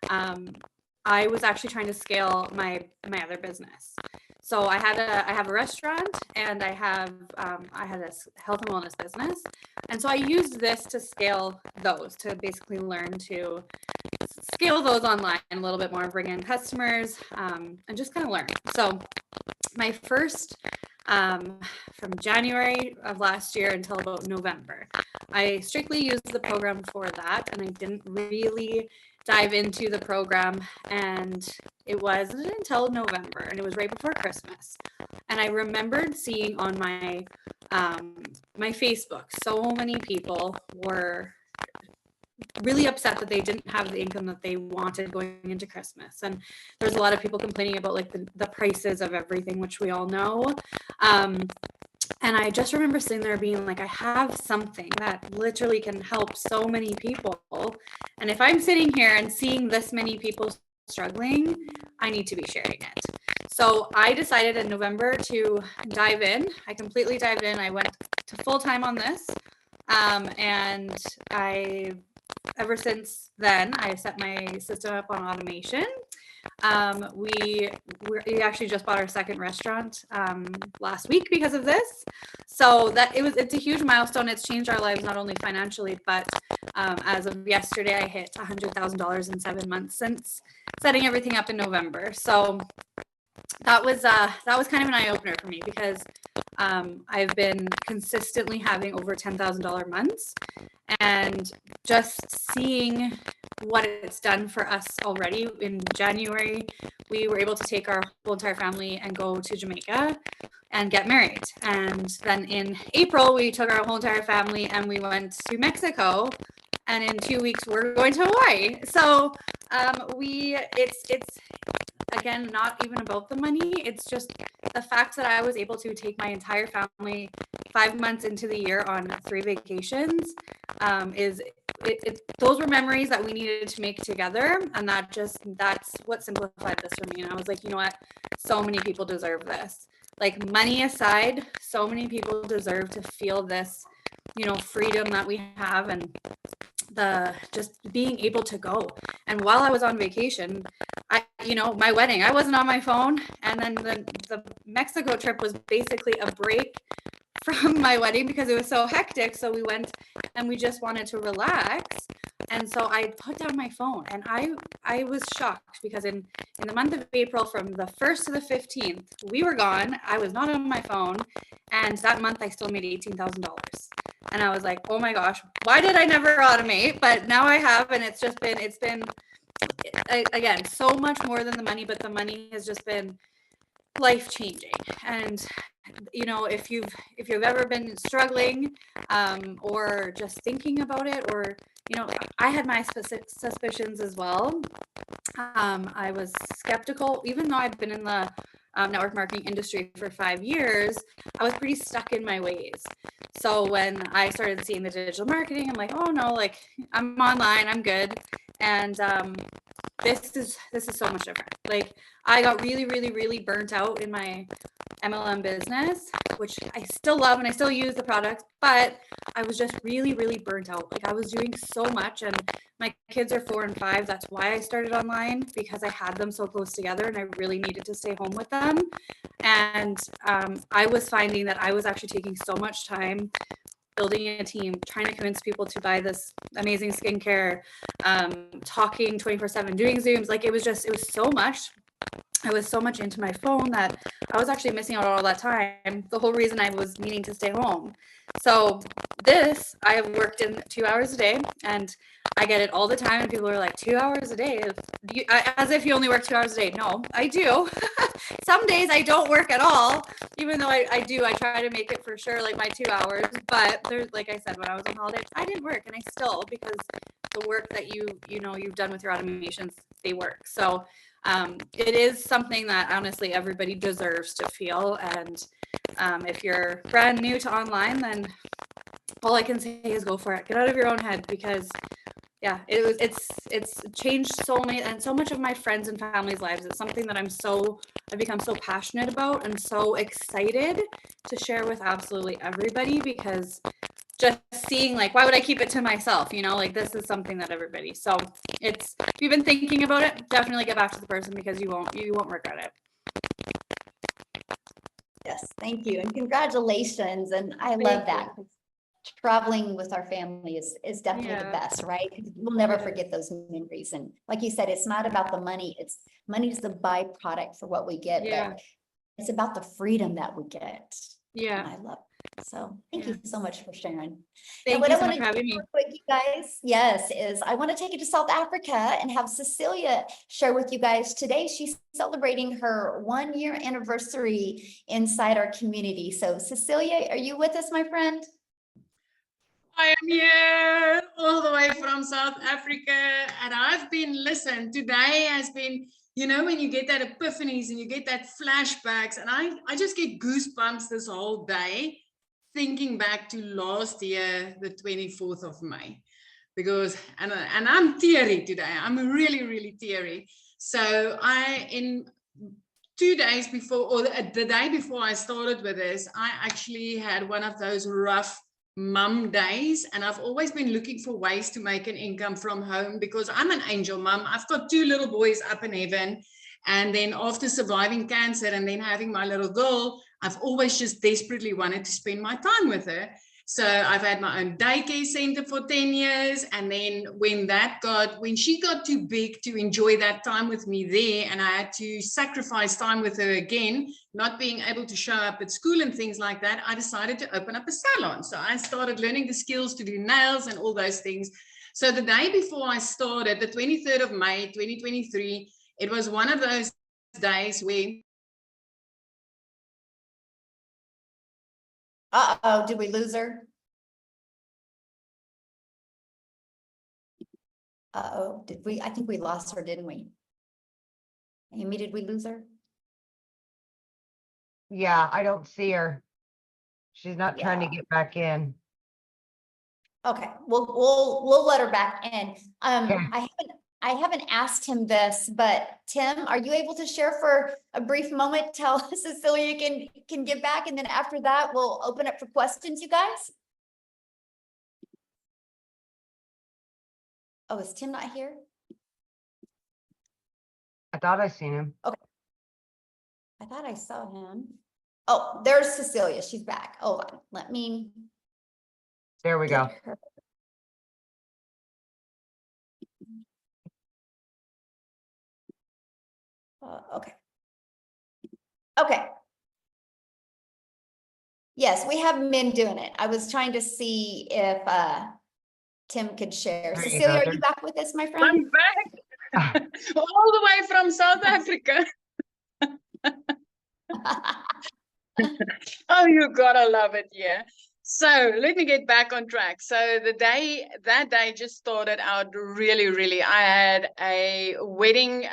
E: I was actually trying to scale my other business. So I have a restaurant and I had a health and wellness business. And so I used this to scale those, to basically learn to scale those online a little bit more, bring in customers, and just kind of learn. So my first from January of last year until about November. I strictly used the program for that, and I didn't really dive into the program, and it wasn't until November, and it was right before Christmas. And I remembered seeing on my my Facebook, so many people were really upset that they didn't have the income that they wanted going into Christmas. And there's a lot of people complaining about like the prices of everything, which we all know. And I just remember sitting there being like, I have something that literally can help so many people. And if I'm sitting here and seeing this many people struggling, I need to be sharing it. So I decided in November to dive in. I completely dived in. I went to full time on this. And ever since then, I set my system up on automation. We actually just bought our second restaurant last week because of this. So it's a huge milestone. It's changed our lives, not only financially, but as of yesterday, I hit $100,000 in 7 months since setting everything up in November. So that was kind of an eye opener for me, because I've been consistently having over $10,000 months, and just seeing what it's done for us already. In January, we were able to take our whole entire family and go to Jamaica and get married. And then in April, we took our whole entire family and we went to Mexico. And in 2 weeks, we're going to Hawaii. So it's again, not even about the money. It's just the fact that I was able to take my entire family 5 months into the year on 3 vacations. Those were memories that we needed to make together. And that's what simplified this for me. And I was like, you know what? So many people deserve this. Like, money aside, so many people deserve to feel this, freedom that we have, and the just being able to go. And while I was on vacation, my wedding, I wasn't on my phone. And then the Mexico trip was basically a break from my wedding because it was so hectic. So we went and we just wanted to relax. And so I put down my phone, and I was shocked because in the month of April, from the 1st to the 15th, we were gone. I was not on my phone. And that month I still made $18,000. And I was like, oh my gosh, why did I never automate? But now I have, and it's been again, so much more than the money, but the money has just been life-changing. And if you've ever been struggling or just thinking about it, or I had my suspicions as well. I was skeptical, even though I've been in the network marketing industry for 5 years. I was pretty stuck in my ways. So when I started seeing the digital marketing, I'm like, oh no, like, I'm online, I'm good. And this is so much different. Like, I got really, really, really burnt out in my MLM business, which I still love and I still use the product, but I was just really, really burnt out. Like, I was doing so much, and my kids are 4 and 5. That's why I started online, because I had them so close together and I really needed to stay home with them. And I was finding that I was actually taking so much time building a team, trying to convince people to buy this amazing skincare, talking 24/7, doing Zooms. Like, it was so much. I was so much into my phone that I was actually missing out on all that time. The whole reason I was needing to stay home. So I have worked in 2 hours a day, and I get it all the time. And people are like, 2 hours a day? As if you only work 2 hours a day. No, I do. Some days I don't work at all, even though I do. I try to make it for sure, like, my 2 hours. But there's, like I said, when I was on holiday, I didn't work, and I still, because the work that you've done with your automations, they work. So it is something that honestly everybody deserves to feel. And if you're brand new to online, then all I can say is go for it. Get out of your own head, because it's changed so many and so much of my friends and family's lives. It's something that I've become so passionate about and so excited to share with absolutely everybody, because just seeing, like, why would I keep it to myself? Like, this is something that everybody. So if you've been thinking about it, definitely get back to the person, because you won't regret it.
A: Yes, thank you. And congratulations. And I love that. Traveling with our family is definitely the best, right? We'll never forget those memories. And like you said, it's not about the money. Money's the byproduct for what we get.
E: Yeah.
A: But It's about the freedom that we get. And
E: Yeah.
A: I love it. So thank you so much for sharing.
E: Thank
A: what
E: you
A: I
E: so
A: wanna
E: much for having me.
A: real quick, you guys, yes, is I want to take you to South Africa and have Cecilia share with you guys today. She's celebrating her 1-year anniversary inside our community. So Cecilia, are you with us, my friend?
F: I am here all the way from South Africa, and I've been, listen, today has been, you know, when you get that epiphanies and you get that flashbacks, and I just get goosebumps this whole day thinking back to last year, the 24th of May, because, and I'm teary today. I'm really, really teary. So in 2 days before, or the day before I started with this, I actually had one of those rough mum days, and I've always been looking for ways to make an income from home because I'm an angel mum. I've got 2 little boys up in heaven, and then after surviving cancer and then having my little girl, I've always just desperately wanted to spend my time with her. So I've had my own daycare center for 10 years. And then when she got too big to enjoy that time with me there, and I had to sacrifice time with her again, not being able to show up at school and things like that, I decided to open up a salon. So I started learning the skills to do nails and all those things. So the day before I started, the 23rd of May, 2023, it was one of those days where
A: Uh-oh, did we lose her? Uh-oh, did we? I think we lost her, didn't we? Amy, did we lose her?
D: Yeah, I don't see her. She's not trying to
A: Yeah.
D: get back in.
A: Okay, we'll let her back in.
D: Okay.
A: I haven't asked him this, but Tim, are you able to share for a brief moment till Cecilia can get back, and then after that we'll open up for questions, you guys? Oh, is Tim not here?
D: I thought I seen him.
A: I thought I saw him. Oh, there's Cecilia. She's back. Hold on. Let me
D: There we go.
A: get her. Okay. Okay. Yes, we have men doing it. I was trying to see if Tim could share.
D: There you
A: Cecilia,
D: go.
A: are you back with us, my friend?
F: I'm back all the way from South Africa. Oh, you gotta love it, yeah. So let me get back on track. So that day just started out really, really. I had a wedding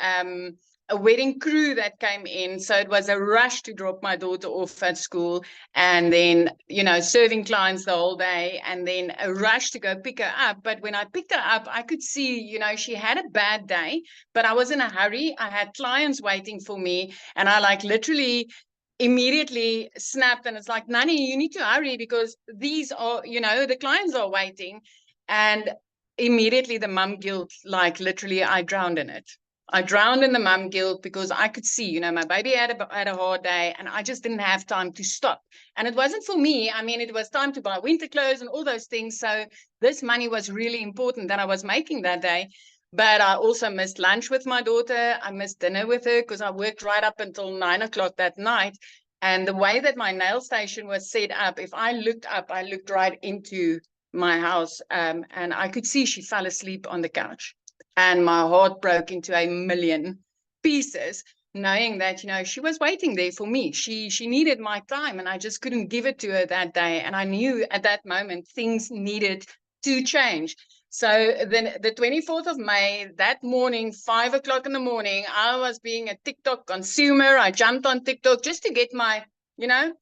F: crew that came in. So it was a rush to drop my daughter off at school, and then, you know, serving clients the whole day, and then a rush to go pick her up. But when I picked her up, I could see, you know, she had a bad day, but I was in a hurry. I had clients waiting for me, and I like literally immediately snapped, and it's like, Nani, you need to hurry because these are, you know, the clients are waiting. And immediately the mum guilt, like literally I drowned in it. I drowned in the mum guilt because I could see, you know, my baby had a hard day, and I just didn't have time to stop. And it wasn't for me. I mean, it was time to buy winter clothes and all those things. So this money was really important that I was making that day. But I also missed lunch with my daughter. I missed dinner with her because I worked right up until 9 o'clock that night. And the way that my nail station was set up, if I looked up, I looked right into my house, and I could see she fell asleep on the couch. And my heart broke into a million pieces, knowing that, you know, she was waiting there for me. She needed my time, and I just couldn't give it to her that day. And I knew at that moment things needed to change. So then the 24th of May, that morning, 5 o'clock in the morning, I was being a TikTok consumer. I jumped on TikTok just to get my, you know,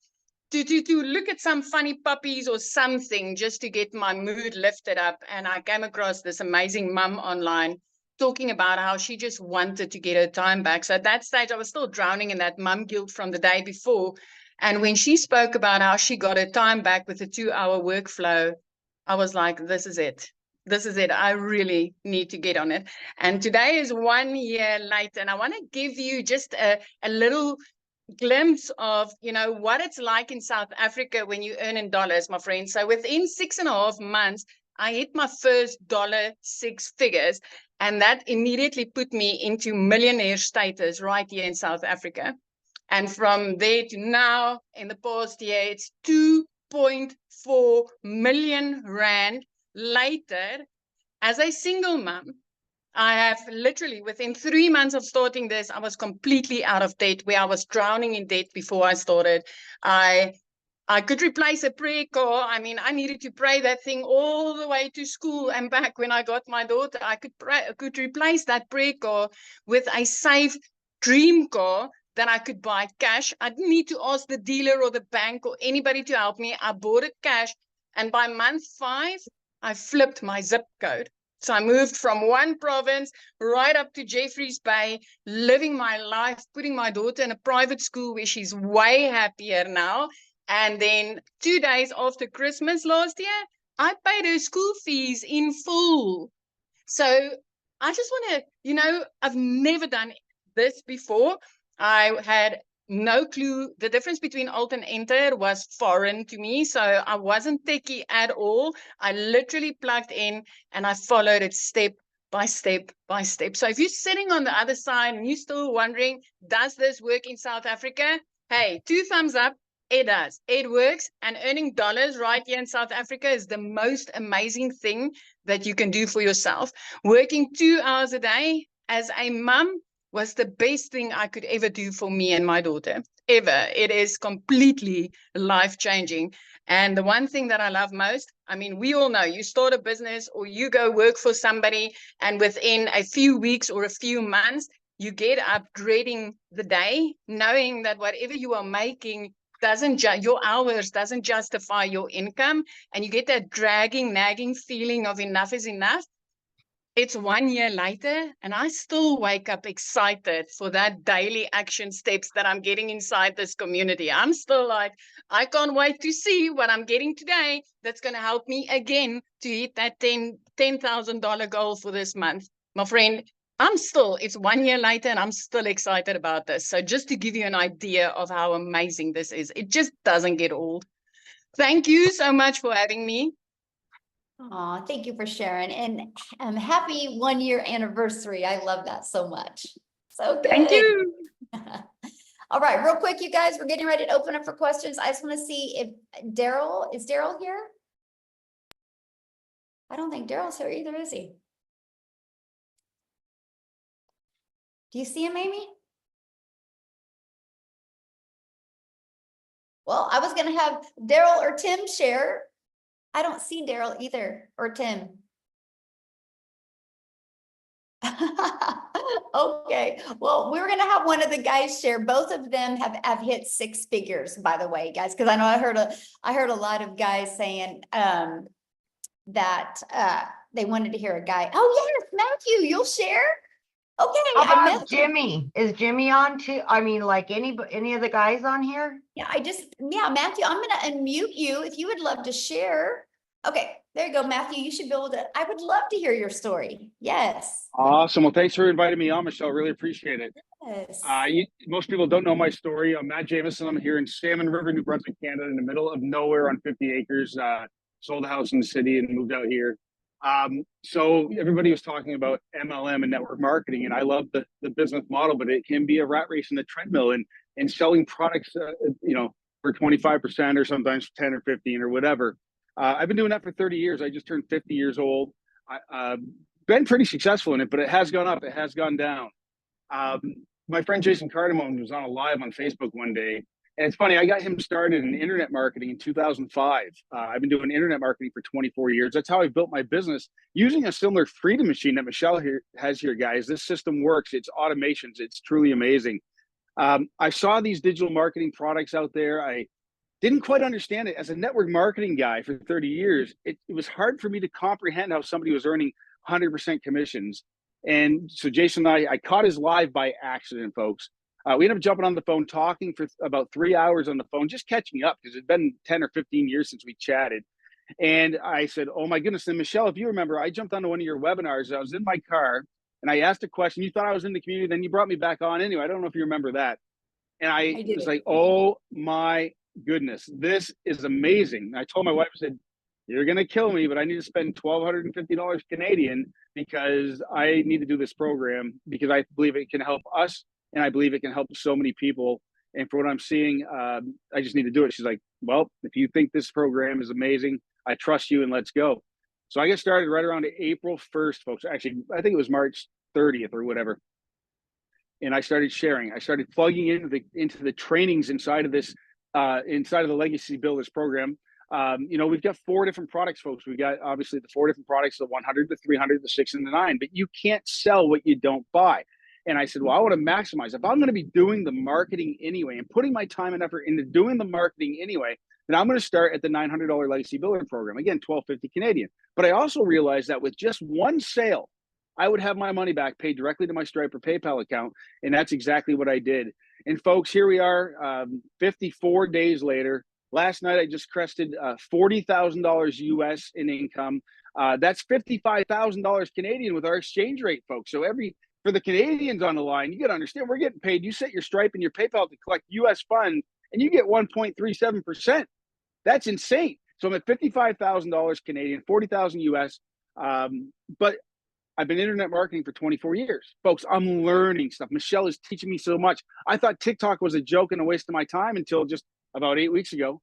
F: to look at some funny puppies or something, just to get my mood lifted up. And I came across this amazing mum online talking about how she just wanted to get her time back. So at that stage, I was still drowning in that mum guilt from the day before. And when she spoke about how she got her time back with a 2-hour workflow, I was like, this is it. This is it. I really need to get on it. And today is 1 year late. And I want to give you just a little glimpse of, you know, what it's like in South Africa when you earn in dollars, my friend. So within 6.5 months, I hit my first $6 figures. And that immediately put me into millionaire status right here in South Africa. And from there to now, in the past year, it's 2.4 million rand later. As a single mom, I have literally, within 3 months of starting this, I was completely out of debt, where I was drowning in debt before I started. I could replace a prayer car. I mean, I needed to pray that thing all the way to school and back. When I got my daughter, I could replace that prayer car with a safe dream car that I could buy cash. I didn't need to ask the dealer or the bank or anybody to help me. I bought it cash. And by month 5, I flipped my zip code. So I moved from one province right up to Jeffreys Bay, living my life, putting my daughter in a private school where she's way happier now. And then 2 days after Christmas last year, I paid her school fees in full. So I just want to, I've never done this before. I had no clue. The difference between alt and enter was foreign to me. So I wasn't techie at all. I literally plugged in and I followed it step by step by step. So if you're sitting on the other side and you're still wondering, does this work in South Africa? Hey, 2 thumbs up. It does. It works. And earning dollars right here in South Africa is the most amazing thing that you can do for yourself. Working 2 hours a day as a mom was the best thing I could ever do for me and my daughter, ever. It is completely life-changing. And the one thing that I love most, I mean, we all know you start a business or you go work for somebody, and within a few weeks or a few months, you get up dreading the day, knowing that whatever you are making your hours doesn't justify your income, and you get that dragging, nagging feeling of enough is enough. It's 1 year later, and I still wake up excited for that daily action steps that I'm getting inside this community. I'm still like, I can't wait to see what I'm getting today that's going to help me again to hit that $10,000 goal for this month. My friend, it's 1 year later and I'm still excited about this. So just to give you an idea of how amazing this is, it just doesn't get old. Thank you so much for having me.
A: Oh, thank you for sharing, and happy 1 year anniversary. I love that so much. So good.
F: Thank you.
A: All right, real quick, you guys, we're getting ready to open up for questions. I just want to see if is Daryl here? I don't think Daryl's here either, is he? Do you see him, Amy? Well, I was going to have Daryl or Tim share. I don't see Daryl either, or Tim. Okay, well, we're gonna have one of the guys share. Both of them have hit 6 figures, by the way, guys, because I know I heard a lot of guys saying that they wanted to hear a guy. Oh yes, Matthew, you'll share. Okay,
D: How about Jimmy? Is Jimmy on too? I mean, like any of the guys on here?
A: Yeah, Matthew, I'm gonna unmute you if you would love to share. Okay, there you go, Matthew. You should be able to. I would love to hear your story. Yes.
G: Awesome. Well, thanks for inviting me on, Michelle. Really appreciate it.
A: Yes.
G: Most people don't know my story. I'm Matt Jameson. I'm here in Salmon River, New Brunswick, Canada, in the middle of nowhere on 50 acres. Sold a house in the city and moved out here. So everybody was talking about MLM and network marketing, and I love the business model, but it can be a rat race in the treadmill and selling products, for 25% or sometimes 10 or 15 or whatever. I've been doing that for 30 years. I just turned 50 years old. I've been pretty successful in it, but it has gone up. It has gone down. My friend Jason Cardamone was on a live on Facebook one day. And it's funny, I got him started in internet marketing in 2005. I've been doing internet marketing for 24 years. That's how I built my business using a similar freedom machine that Michelle has here, guys. This system works. It's automations. It's truly amazing. I saw these digital marketing products out there. I didn't quite understand it. As a network marketing guy for 30 years, it was hard for me to comprehend how somebody was earning 100% commissions. And so Jason and I caught his live by accident, folks. We ended up jumping on the phone, talking for about 3 hours on the phone, just catching up because it'd been 10 or 15 years since we chatted. And I said, oh my goodness. And Michelle, if you remember, I jumped onto one of your webinars. I was in my car and I asked a question. You thought I was in the community. Then you brought me back on anyway. I don't know if you remember that. And I was like, oh my goodness, this is amazing. I told my wife, I said, you're going to kill me, but I need to spend $1,250 Canadian because I need to do this program because I believe it can help us. And I believe it can help so many people. And for what I'm seeing, I just need to do it. She's like, well, if you think this program is amazing, I trust you and let's go. So I get started right around April 1st, folks. Actually, I think it was March 30th or whatever. And I started sharing. I started plugging into the trainings inside of this, inside of the Legacy Builders program. You know, we've got 4 different products, folks. We got obviously the 4 different products, the 100, the 300, the 6, and the 9, but you can't sell what you don't buy. And I said, well, I want to maximize. If I'm going to be doing the marketing anyway and putting my time and effort into doing the marketing anyway, then I'm going to start at the $900 Legacy Builder program. Again, $1,250 Canadian. But I also realized that with just one sale, I would have my money back paid directly to my Stripe or PayPal account. And that's exactly what I did. And folks, here we are 54 days later. Last night, I just crested $40,000 US in income. That's $55,000 Canadian with our exchange rate, folks. So for the Canadians on the line, you got to understand, we're getting paid. You set your Stripe and your PayPal to collect US funds, and you get 1.37%. That's insane. So I'm at $55,000 Canadian, 40,000 US. But I've been internet marketing for 24 years. Folks, I'm learning stuff. Michelle is teaching me so much. I thought TikTok was a joke and a waste of my time until just about 8 weeks ago.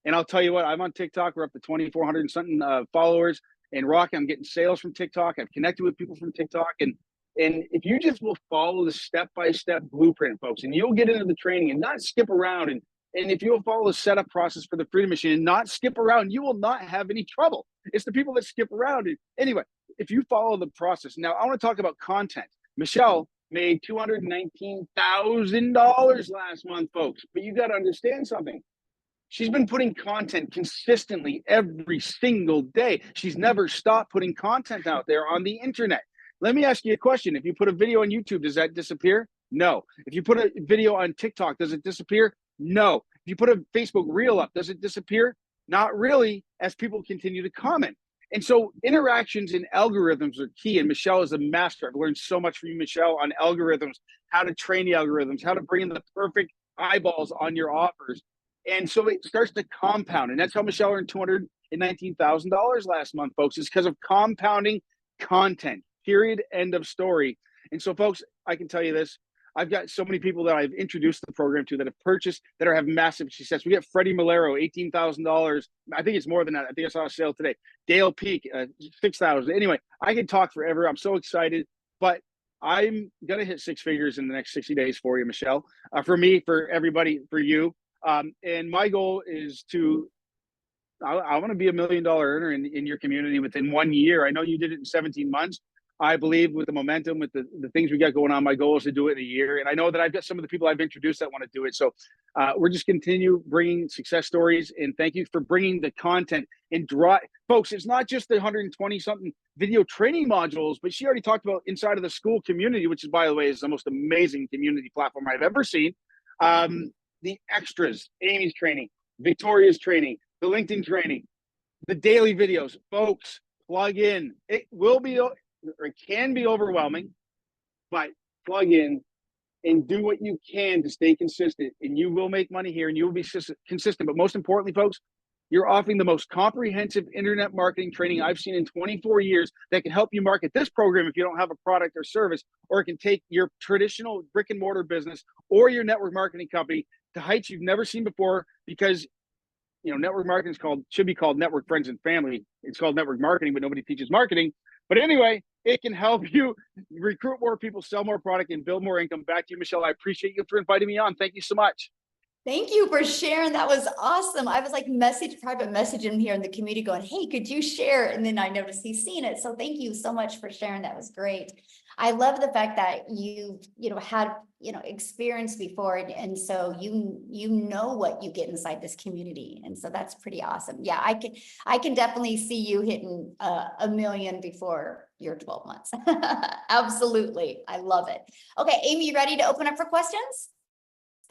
G: And I'll tell you what, I'm on TikTok. We're up to 2,400 and something followers. And Rocky, I'm getting sales from TikTok. I've connected with people from TikTok. And if you just will follow the step-by-step blueprint, folks, and you'll get into the training and not skip around. And if you'll follow the setup process for the Freedom Machine and not skip around, you will not have any trouble. It's the people that skip around. Anyway, if you follow the process. Now, I want to talk about content. Michelle made $219,000 last month, folks. But you got to understand something. She's been putting content consistently every single day. She's never stopped putting content out there on the internet. Let me ask you a question. If you put a video on YouTube, does that disappear? No. If you put a video on TikTok, does it disappear? No. If you put a Facebook reel up, does it disappear? Not really, as people continue to comment. And so interactions and algorithms are key. And Michelle is a master. I've learned so much from you, Michelle, on algorithms, how to train the algorithms, how to bring in the perfect eyeballs on your offers. And so it starts to compound. And that's how Michelle earned $219,000 last month, folks. It's because of compounding content, period, end of story. And so, folks, I can tell you this. I've got so many people that I've introduced the program to that have purchased, that have massive success. We get Freddie Malero, $18,000. I think it's more than that. I think I saw a sale today. Dale Peak, $6,000. Anyway, I can talk forever. I'm so excited, but I'm going to hit 6 figures in the next 60 days for you, Michelle, for me, for everybody, for you. And my goal is I want to be $1 million earner in your community within 1 year. I know you did it in 17 months. I believe with the momentum, with the things we got going on, my goal is to do it in a year. And I know that I've got some of the people I've introduced that want to do it. So we're just continue bringing success stories. And thank you for bringing the content and folks, it's not just the 120 something video training modules, but she already talked about inside of the school community, which is, by the way, is the most amazing community platform I've ever seen. The extras, Amy's training, Victoria's training, the LinkedIn training, the daily videos, folks, plug in. It will be, or it can be overwhelming, but plug in and do what you can to stay consistent, and you will make money here and you will be consistent. But most importantly, folks, you're offering the most comprehensive internet marketing training I've seen in 24 years that can help you market this program if you don't have a product or service, or it can take your traditional brick and mortar business or your network marketing company to heights you've never seen before, because network marketing should be called network friends and family. It's called network marketing, but nobody teaches marketing. But anyway, it can help you recruit more people, sell more product, and build more income. Back to you, Michelle. I appreciate you for inviting me on. Thank you so much.
A: Thank you for sharing. That was awesome. I was like private messaging here in the community going, hey, could you share? And then I noticed he's seen it. So thank you so much for sharing. That was great. I love the fact that you had, experience before. And so you know what you get inside this community. And so that's pretty awesome. Yeah, I can definitely see you hitting $1 million before your 12 months. Absolutely. I love it. Okay, Amy, you ready to open up for questions?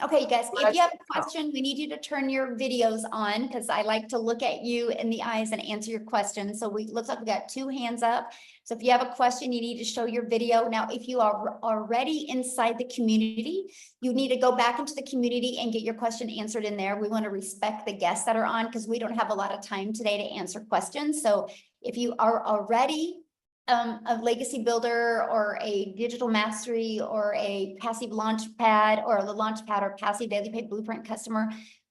A: Okay, you guys, if you have a question, we need you to turn your videos on, because I like to look at you in the eyes and answer your questions. So looks like we got 2 hands up. So if you have a question, you need to show your video. Now, if you are already inside the community, you need to go back into the community and get your question answered in there. We want to respect the guests that are on, because we don't have a lot of time today to answer questions. So if you are already a legacy builder or a digital mastery or a passive launch pad or the launch pad or passive daily pay blueprint customer,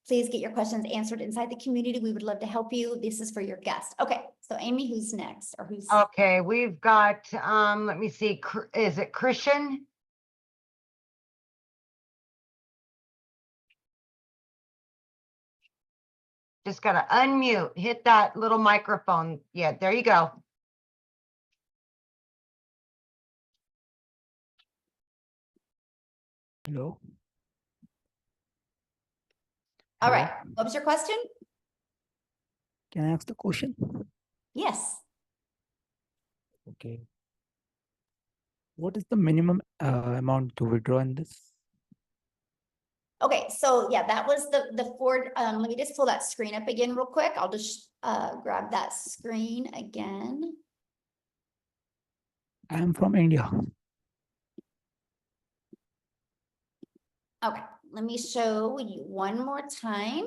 A: please get your questions answered inside the community. We would love to help you. This is for your guest. Okay, so Amy, who's next or who's?
D: Okay, we've got, let me see, is it Christian? Just gotta unmute, hit that little microphone. Yeah, there you go.
H: Hello.
A: All
H: Hello.
A: right, what was your question?
H: Can I ask the question?
A: Yes.
H: Okay. What is the minimum amount to withdraw in this?
A: Okay, so yeah, that was the Ford. Let me just pull that screen up again real quick. I'll just grab that screen again.
H: I am from India.
A: Okay, let me show you one more time.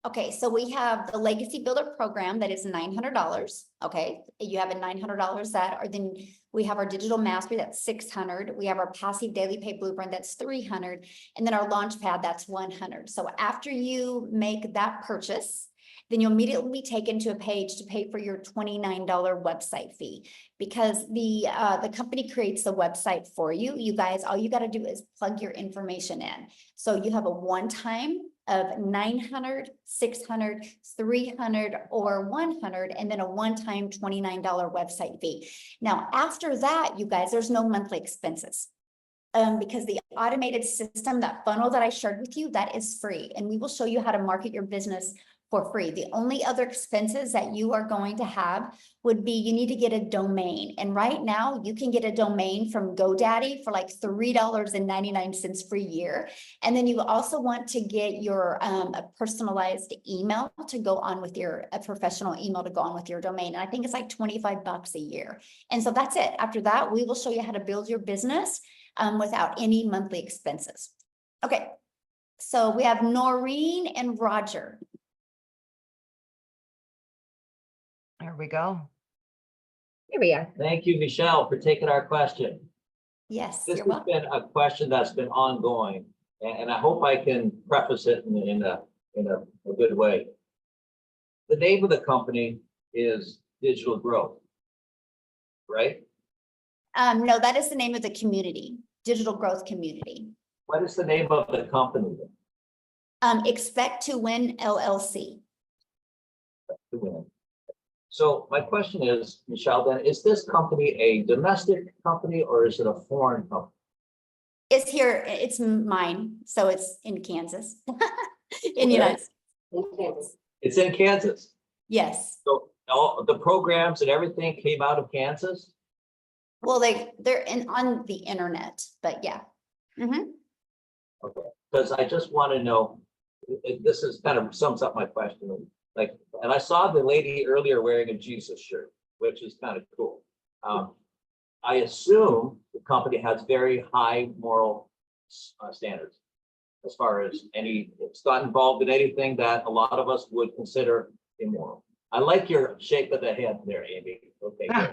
A: Okay, so we have the Legacy Builder program that is $900. Okay, you have a $900 that, or then we have our Digital Mastery that's $600. We have our Passive Daily Pay Blueprint that's $300, and then our Launchpad that's $100. So after you make that purchase, then you'll immediately be taken to a page to pay for your $29 website fee, because the company creates the website for you. You guys, all you got to do is plug your information in. So you have a one-time of 900, 600, 300, or 100, and then a one-time $29 website fee. Now, after that, you guys, there's no monthly expenses. Because the automated system, that funnel that I shared with you, that is free. And we will show you how to market your business for free. The only other expenses that you are going to have would be, you need to get a domain. And right now you can get a domain from GoDaddy for like $3.99 per year. And then you also want to get your a personalized email to go on with a professional email to go on with your domain. And I think it's like $25 a year. And so that's it. After that, we will show you how to build your business without any monthly expenses. Okay, so we have Noreen and Roger.
D: There we go.
A: Here we are.
I: Thank you, Michelle, for taking our question.
A: Yes,
I: This
A: you're
I: has
A: welcome.
I: been a question that's been ongoing, and I hope I can preface it in a good way. The name of the company is Digital Growth, right?
A: No, that is the name of the community, Digital Growth Community.
I: What is the name of the company then?
A: Expect to Win LLC.
I: So my question is, Michelle, then, is this company a domestic company or is it a foreign company?
A: It's here, it's mine, so it's in Kansas, in the United States.
I: It's in Kansas.
A: Yes.
I: So all the programs and everything came out of Kansas?
A: Well, they're on the internet, but yeah. Mhm.
I: Okay, because I just want to know, this is kind of sums up my question. Like, and I saw the lady earlier wearing a Jesus shirt, which is kind of cool. I assume the company has very high moral standards as far as it's not involved in anything that a lot of us would consider immoral. I like your shake of the head there, Amy. Okay, good.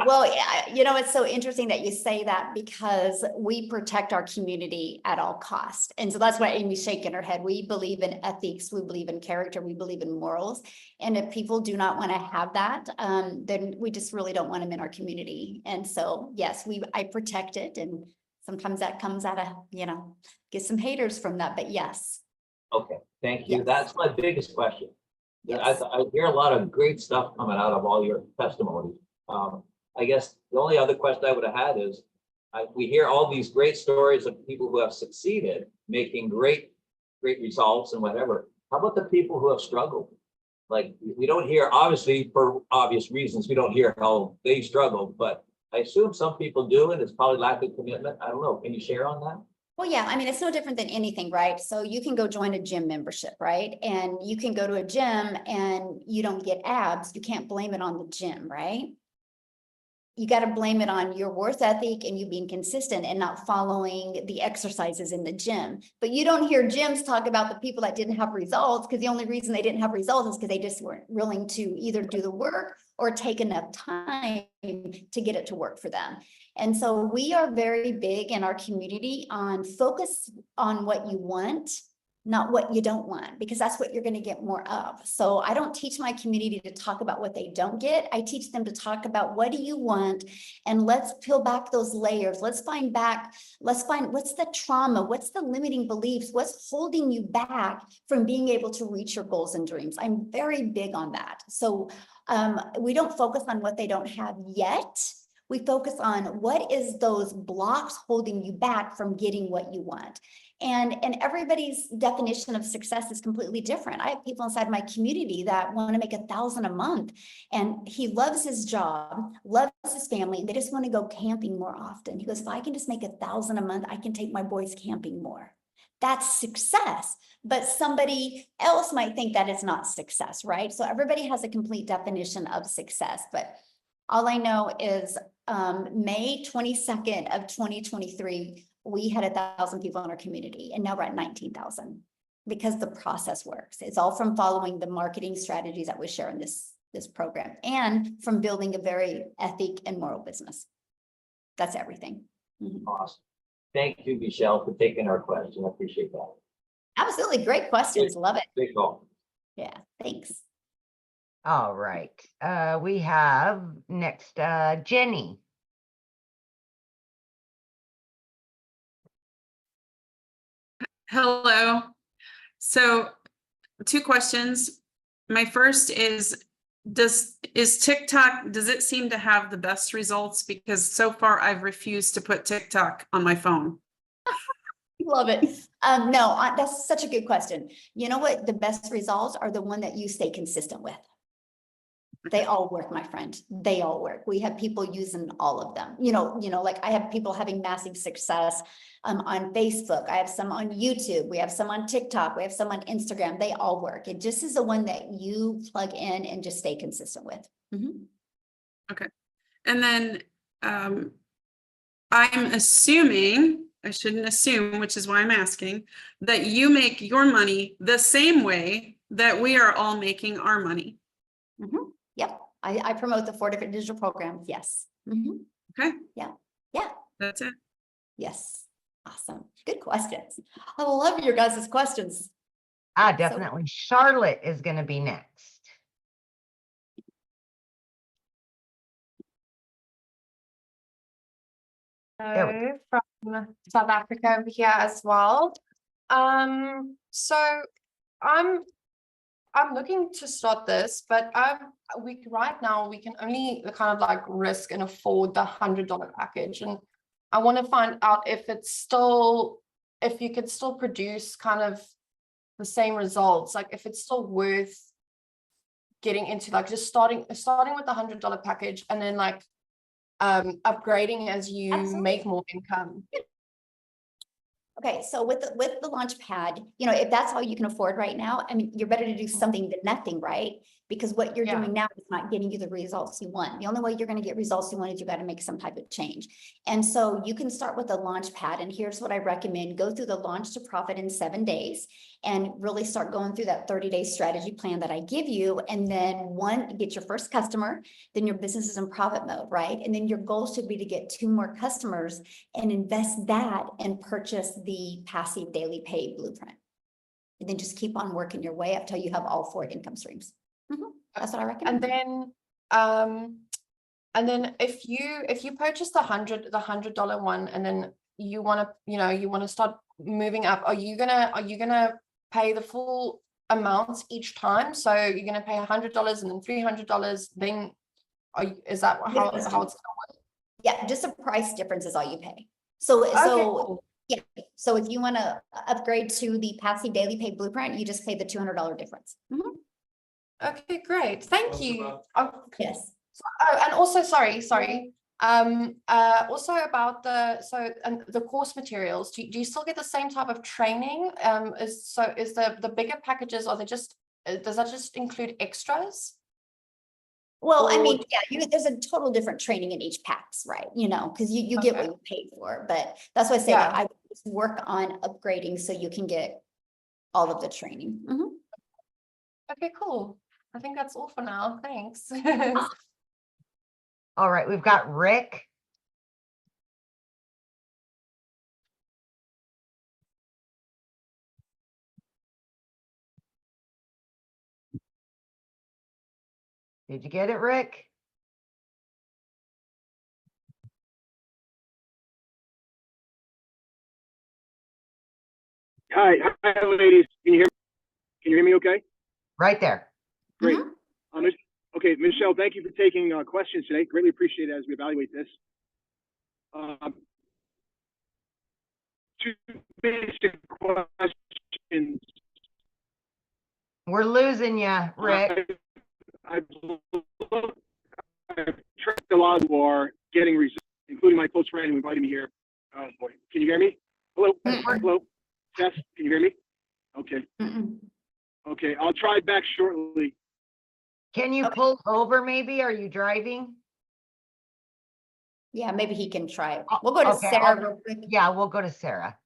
A: Well, you know, it's so interesting that you say that, because we protect our community at all costs. And so that's why Amy's shaking her head. We believe in ethics, we believe in character, we believe in morals. And if people do not want to have that, then we just really don't want them in our community. And so, yes, I protect it. And sometimes that comes out of, get some haters from that, but yes.
I: Okay, thank you.
A: Yes.
I: That's my biggest question.
A: Yes.
I: I hear a lot of great stuff coming out of all your testimonies. I guess the only other question I would have had is, we hear all these great stories of people who have succeeded, making great results and whatever. How about the people who have struggled? Like, we don't hear, obviously, for obvious reasons, we don't hear how they struggled, but I assume some people do, and it's probably lack of commitment. I don't know. Can you share on that?
A: Well, yeah, I mean, it's no different than anything, right? So you can go join a gym membership, right? And you can go to a gym and you don't get abs. You can't blame it on the gym, right? you got to blame it on your worth ethic and you being consistent and not following the exercises in the gym. But you don't hear gyms talk about the people that didn't have results, because the only reason they didn't have results is because they just weren't willing to either do the work or take enough time to get it to work for them. And so we are very big in our community on focus on what you want, not what you don't want, because that's what you're going to get more of. So I don't teach my community to talk about what they don't get. I teach them to talk about what do you want, and let's peel back those layers. Let's find what's the trauma, what's the limiting beliefs, what's holding you back from being able to reach your goals and dreams. I'm very big on that. So we don't focus on what they don't have yet. We focus on what is those blocks holding you back from getting what you want. And everybody's definition of success is completely different. I have people inside my community that want to make $1,000 a month, and he loves his job, loves his family, and they just want to go camping more often. He goes, if I can just make $1,000 a month, I can take my boys camping more. That's success. But somebody else might think that it's not success, right? So everybody has a complete definition of success. But all I know is May 22nd of 2023, we had 1,000 people in our community, and now we're at 19,000 because the process works. It's all from following the marketing strategies that we share in this program, and from building a very ethic and moral business. That's everything. Mm-hmm.
I: Awesome. Thank you, Michelle, for taking our question. I appreciate that.
A: Absolutely. Great questions. Love it.
I: Big call.
A: Yeah. Thanks.
D: All right. We have next, Jenny.
J: Hello. So 2 questions. My first is TikTok, does it seem to have the best results? Because so far I've refused to put TikTok on my phone.
A: Love it. No, that's such a good question. You know what? The best results are the one that you stay consistent with. They all work, my friend. They all work. We have people using all of them. Like I have people having massive success on Facebook. I have some on YouTube. We have some on TikTok. We have some on Instagram. They all work. It just is the one that you plug in and just stay consistent with. Mm-hmm.
J: Okay. And then I'm assuming, I shouldn't assume, which is why I'm asking, that you make your money the same way that we are all making our money.
A: Mm-hmm. Yep. I promote the 4 different digital programs. Yes. Mm-hmm.
J: Okay.
A: Yeah. Yeah.
J: That's it.
A: Yes. Awesome. Good questions. I love your guys' questions.
D: Definitely. Charlotte is going to be next.
K: Hello from South Africa over here as well. So I'm looking to start this, but right now we can only kind of like risk and afford the $100 package, and I want to find out if you could still produce kind of the same results, like if it's still worth getting into, like just starting with the $100 package and then like upgrading as you
A: Absolutely.
K: make more income.
A: Okay, so with the launch pad, if that's all you can afford right now, I mean, you're better to do something than nothing, right? Because what you're doing now is not getting you the results you want. The only way you're going to get results you want is you got to make some type of change. And so you can start with a launch pad. And here's what I recommend. Go through the launch to profit in 7 days and really start going through that 30-day strategy plan that I give you. And then get your first customer, then your business is in profit mode, right? And then your goal should be to get 2 more customers and invest that and purchase the passive daily pay blueprint. And then just keep on working your way up till you have all 4 income streams. Mm-hmm. That's what I recommend.
K: And then if you purchase the $100 one, and then you want to start moving up, are you gonna pay the full amounts each time? So you're gonna pay $100 and then $300. Then is that how it's gonna work?
A: Yeah, just a price difference is all you pay. So
K: cool.
A: Yeah. So if you want to upgrade to the passive daily pay blueprint, you just pay the $200 difference. Mm-hmm.
K: Okay, great. Thank you.
A: Yes.
K: And also, sorry. Also about the course materials. Do you still get the same type of training? Is the bigger packages, does that just include extras?
A: Well, I
K: Or-
A: mean, yeah, there's a total different training in each packs, right? You know, because you get what
K: Okay.
A: you pay for, but that's why I say
K: Yeah.
A: that I would just work on upgrading so you can get all of the training. Mhm.
K: Okay, cool. I think that's all for now. Thanks.
D: All right, we've got Rick. Did you get it, Rick?
G: Hi, ladies. Can you hear me okay?
D: Right there.
G: Great. Okay, Michelle, thank you for taking questions today. Greatly appreciate it as we evaluate this. Two basic questions.
D: We're losing you, Rick.
G: I've tracked a lot who are getting results, including my close friend who invited me here. Oh boy, can you hear me? Hello, hello, Tess, can you hear me? Okay, okay, I'll try back shortly.
D: Can you pull over maybe? Are you driving?
A: Yeah, maybe he can try it. We'll go to
D: Okay,
A: Sarah real quick.
D: Yeah, we'll go to Sarah.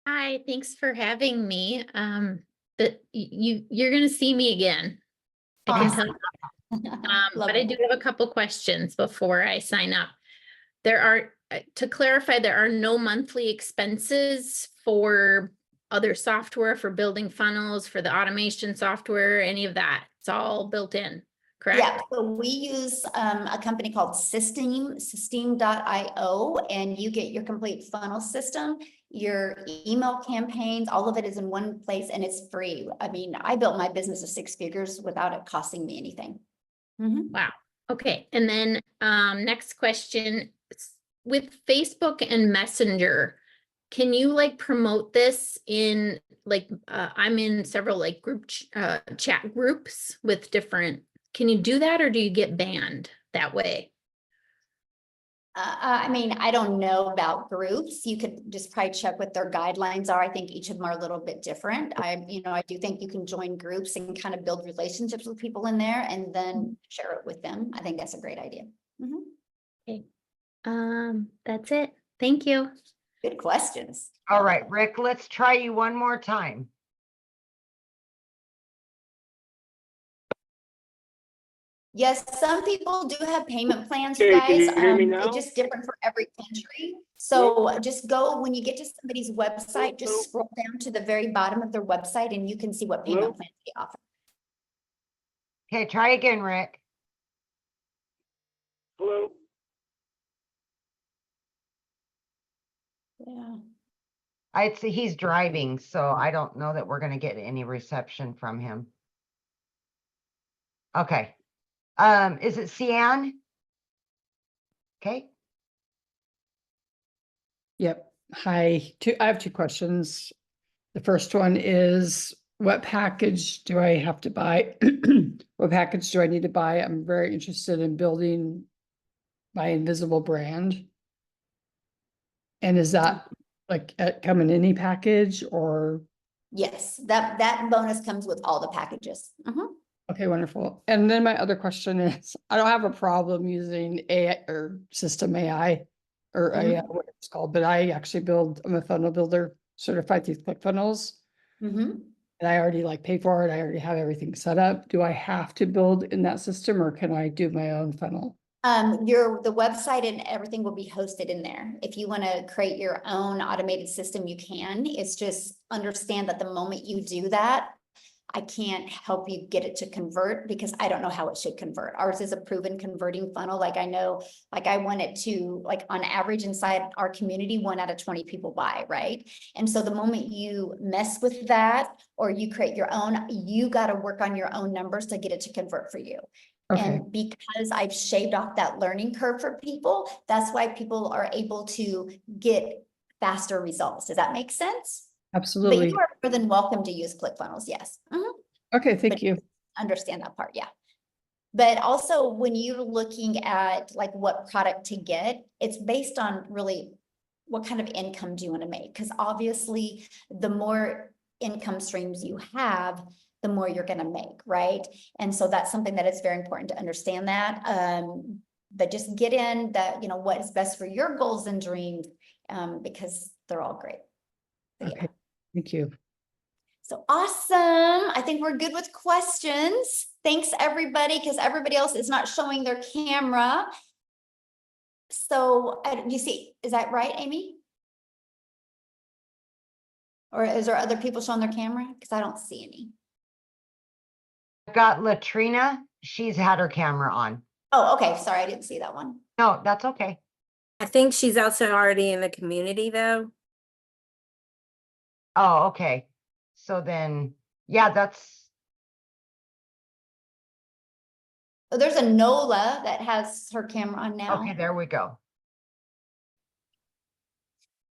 L: Hi, thanks for having me. But you're gonna see me again. I can tell you.
A: Love
L: But I
A: it.
L: do have a couple questions before I sign up. There are, to clarify, there are no monthly expenses for other software, for building funnels, for the automation software, any of that. It's all built in, correct?
A: Yeah, so we use a company called System.io, and you get your complete funnel system, your email campaigns, all of it is in one place and it's free. I mean, I built my business of 6 figures without it costing me anything.
L: Wow. Okay. And then next question, with Facebook and Messenger, can you like promote this in like I'm in several like chat groups with different, can you do that or do you get banned that way?
A: I mean, I don't know about groups. You could just probably check what their guidelines are. I think each of them are a little bit different. I do think you can join groups and kind of build relationships with people in there and then share it with them. I think that's a great idea.
L: Okay. That's it. Thank you.
A: Good questions.
D: All right, Rick, let's try you one more time.
A: Yes, some people do have payment plans, you
G: Okay, can
A: guys.
G: you hear me now?
A: It's just different for every country. So just go, when you get to somebody's website, just scroll down to the very bottom of their website and you can see what payment plans they offer.
D: Okay, try again, Rick.
G: Hello.
A: Yeah.
D: I'd say he's driving, so I don't know that we're gonna get any reception from him. Okay. Is it Cian? Okay.
M: Yep. Hi. I have 2 questions. The first one is, what package do I have to buy? What package do I need to buy? I'm very interested in building my invisible brand. And is that like come in any package or?
A: Yes, that bonus comes with all the packages.
M: Okay, wonderful. And then my other question is, I don't have a problem using AI or system AI or AI, what it's called, but I'm a funnel builder certified through ClickFunnels. And I already like pay for it. I already have everything set up. Do I have to build in that system or can I do my own funnel?
A: The website and everything will be hosted in there. If you want to create your own automated system, you can. It's just understand that the moment you do that, I can't help you get it to convert because I don't know how it should convert. Ours is a proven converting funnel. Like I know, like I want it to, like on average inside our community, 1 out of 20 people buy, right? And so the moment you mess with that or you create your own, you got to work on your own numbers to get it to convert for you.
M: Okay.
A: And because I've shaved off that learning curve for people, that's why people are able to get faster results. Does that make sense?
M: Absolutely.
A: But you are more than welcome to use ClickFunnels, yes.
M: Okay, thank you.
A: Understand that part, yeah. But also when you're looking at like what product to get, it's based on really what kind of income do you want to make? Because obviously the more income streams you have, the more you're going to make, right? And so that's something that is very important to understand that. But just get in that, what is best for your goals and dreams, because they're all great. So,
M: Okay, thank you.
A: So awesome. I think we're good with questions. Thanks everybody, because everybody else is not showing their camera. So you see, is that right, Amy? Or is there other people showing their camera? Because I don't see any.
D: I've got Latrina. She's had her camera on.
A: Oh, okay. Sorry, I didn't see that one.
D: No, that's okay.
N: I think she's also already in the community though.
D: Oh, okay. So then, yeah, that's,
A: Oh, there's a Nola that has her camera on now.
D: okay, there we go.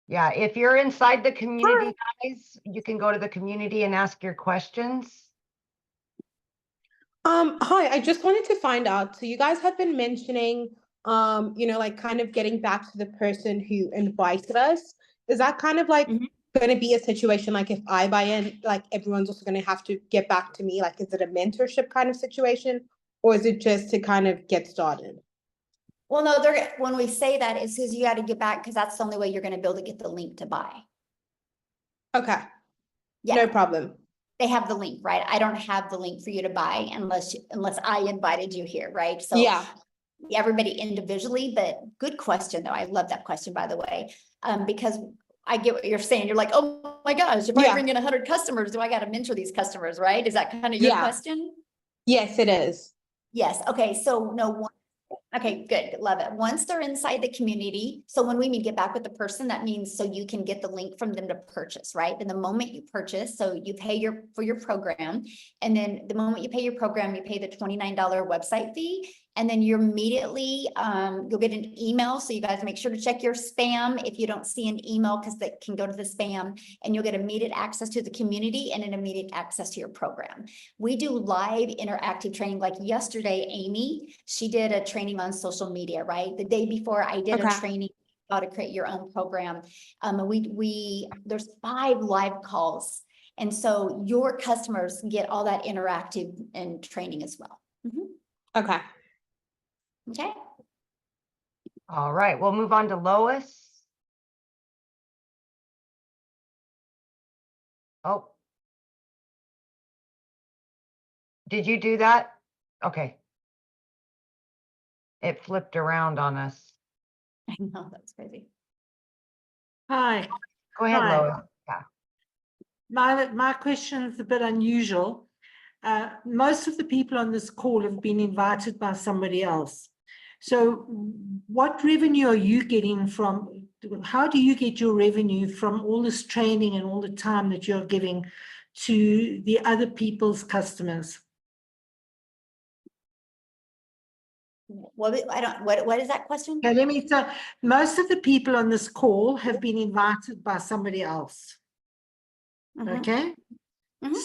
D: Yeah, if you're inside the community, guys, you can go to the community and ask your questions.
O: Hi, I just wanted to find out, so you guys had been mentioning, like kind of getting back to the person who invited us. Is that kind of like going to be a situation like if I buy in, like everyone's also going to have to get back to me? Like, is it a mentorship kind of situation, or is it just to kind of get started?
A: Well, no, when we say that, it's because you got to get back, because that's the only way you're going to be able to get the link to buy.
O: Okay.
A: Yeah.
O: No problem.
A: They have the link, right? I don't have the link for you to buy unless I invited you here, right? So
O: yeah,
A: everybody individually, but good question though. I love that question, by the way, because I get what you're saying. You're like, oh my gosh, if I bring in 100 customers, do I got to mentor these customers, right? Is that kind of your question?
O: Yes, it is.
A: Yes. Okay. So no. Okay, good. Love it. Once they're inside the community, so when we mean get back with the person, that means so you can get the link from them to purchase, right? And the moment you purchase, so you pay for your program, and then the moment you pay your program, you pay the $29 website fee, and then you're immediately, you'll get an email. So you guys make sure to check your spam if you don't see an email, because that can go to the spam, and you'll get immediate access to the community and an immediate access to your program. We do live interactive training. Like yesterday, Amy, she did a training on social media, right? The day before I did a training how to create your own program. There's 5 live calls. And so your customers get all that interactive and training as well.
O: Okay.
A: Okay.
D: All right, we'll move on to Lois. Oh. Did you do that? Okay. It flipped around on us.
A: I know, that's crazy.
P: Hi.
D: Go ahead,
P: Hi.
D: Lois. Yeah.
P: My question is a bit unusual. Most of the people on this call have been invited by somebody else. So what revenue are you getting from, how do you get your revenue from all this training and all the time that you're giving to the other people's customers?
A: What is that question?
P: Okay, let me say, most of the people on this call have been invited by somebody else. Okay.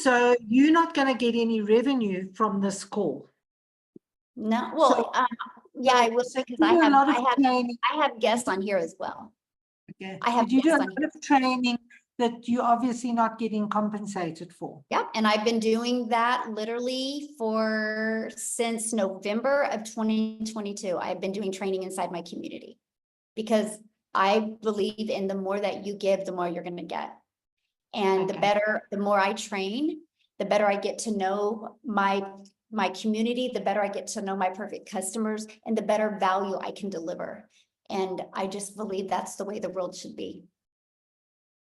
P: So you're not going to get any revenue from this call.
A: No, well, yeah, I will say, because I have guests on here as well.
P: Okay.
A: I have
P: you do a
A: guests on
P: lot of training that you're obviously not getting compensated for.
A: Yep, and I've been doing that literally since November of 2022. I've been doing training inside my community, because I believe in the more that you give, the more you're going to get. And the more I train, the better I get to know my community, the better I get to know my perfect customers, and the better value I can deliver. And I just believe that's the way the world should be.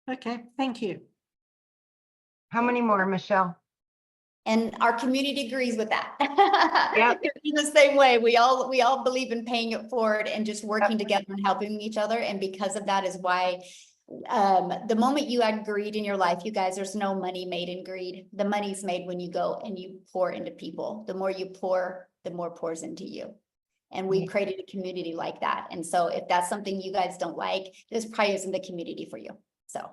P: Okay, thank you.
D: How many more, Michelle?
A: And our community agrees with that.
D: Yep.
A: In the same way, we all believe in paying it forward and just working together and helping each other. And because of that is why the moment you add greed in your life, you guys, there's no money made in greed. The money's made when you go and you pour into people. The more you pour, the more pours into you. And we created a community like that. And so if that's something you guys don't like, this probably isn't the community for you. So,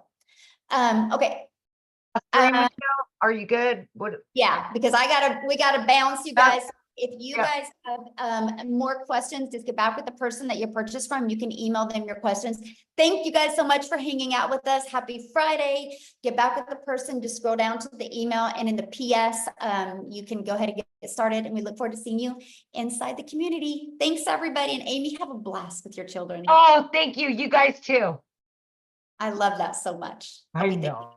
A: okay.
D: Are you good? What?
A: Yeah, because we gotta bounce, you guys. If you
D: Yeah.
A: guys have more questions, just get back with the person that you purchased from. You can email them your questions. Thank you guys so much for hanging out with us. Happy Friday. Get back with the person, just scroll down to the email, and in the PS, you can go ahead and get started, and we look forward to seeing you inside the community. Thanks, everybody. And Amy, have a blast with your children.
D: Oh, thank you. You guys too.
A: I love that so much.
D: I know.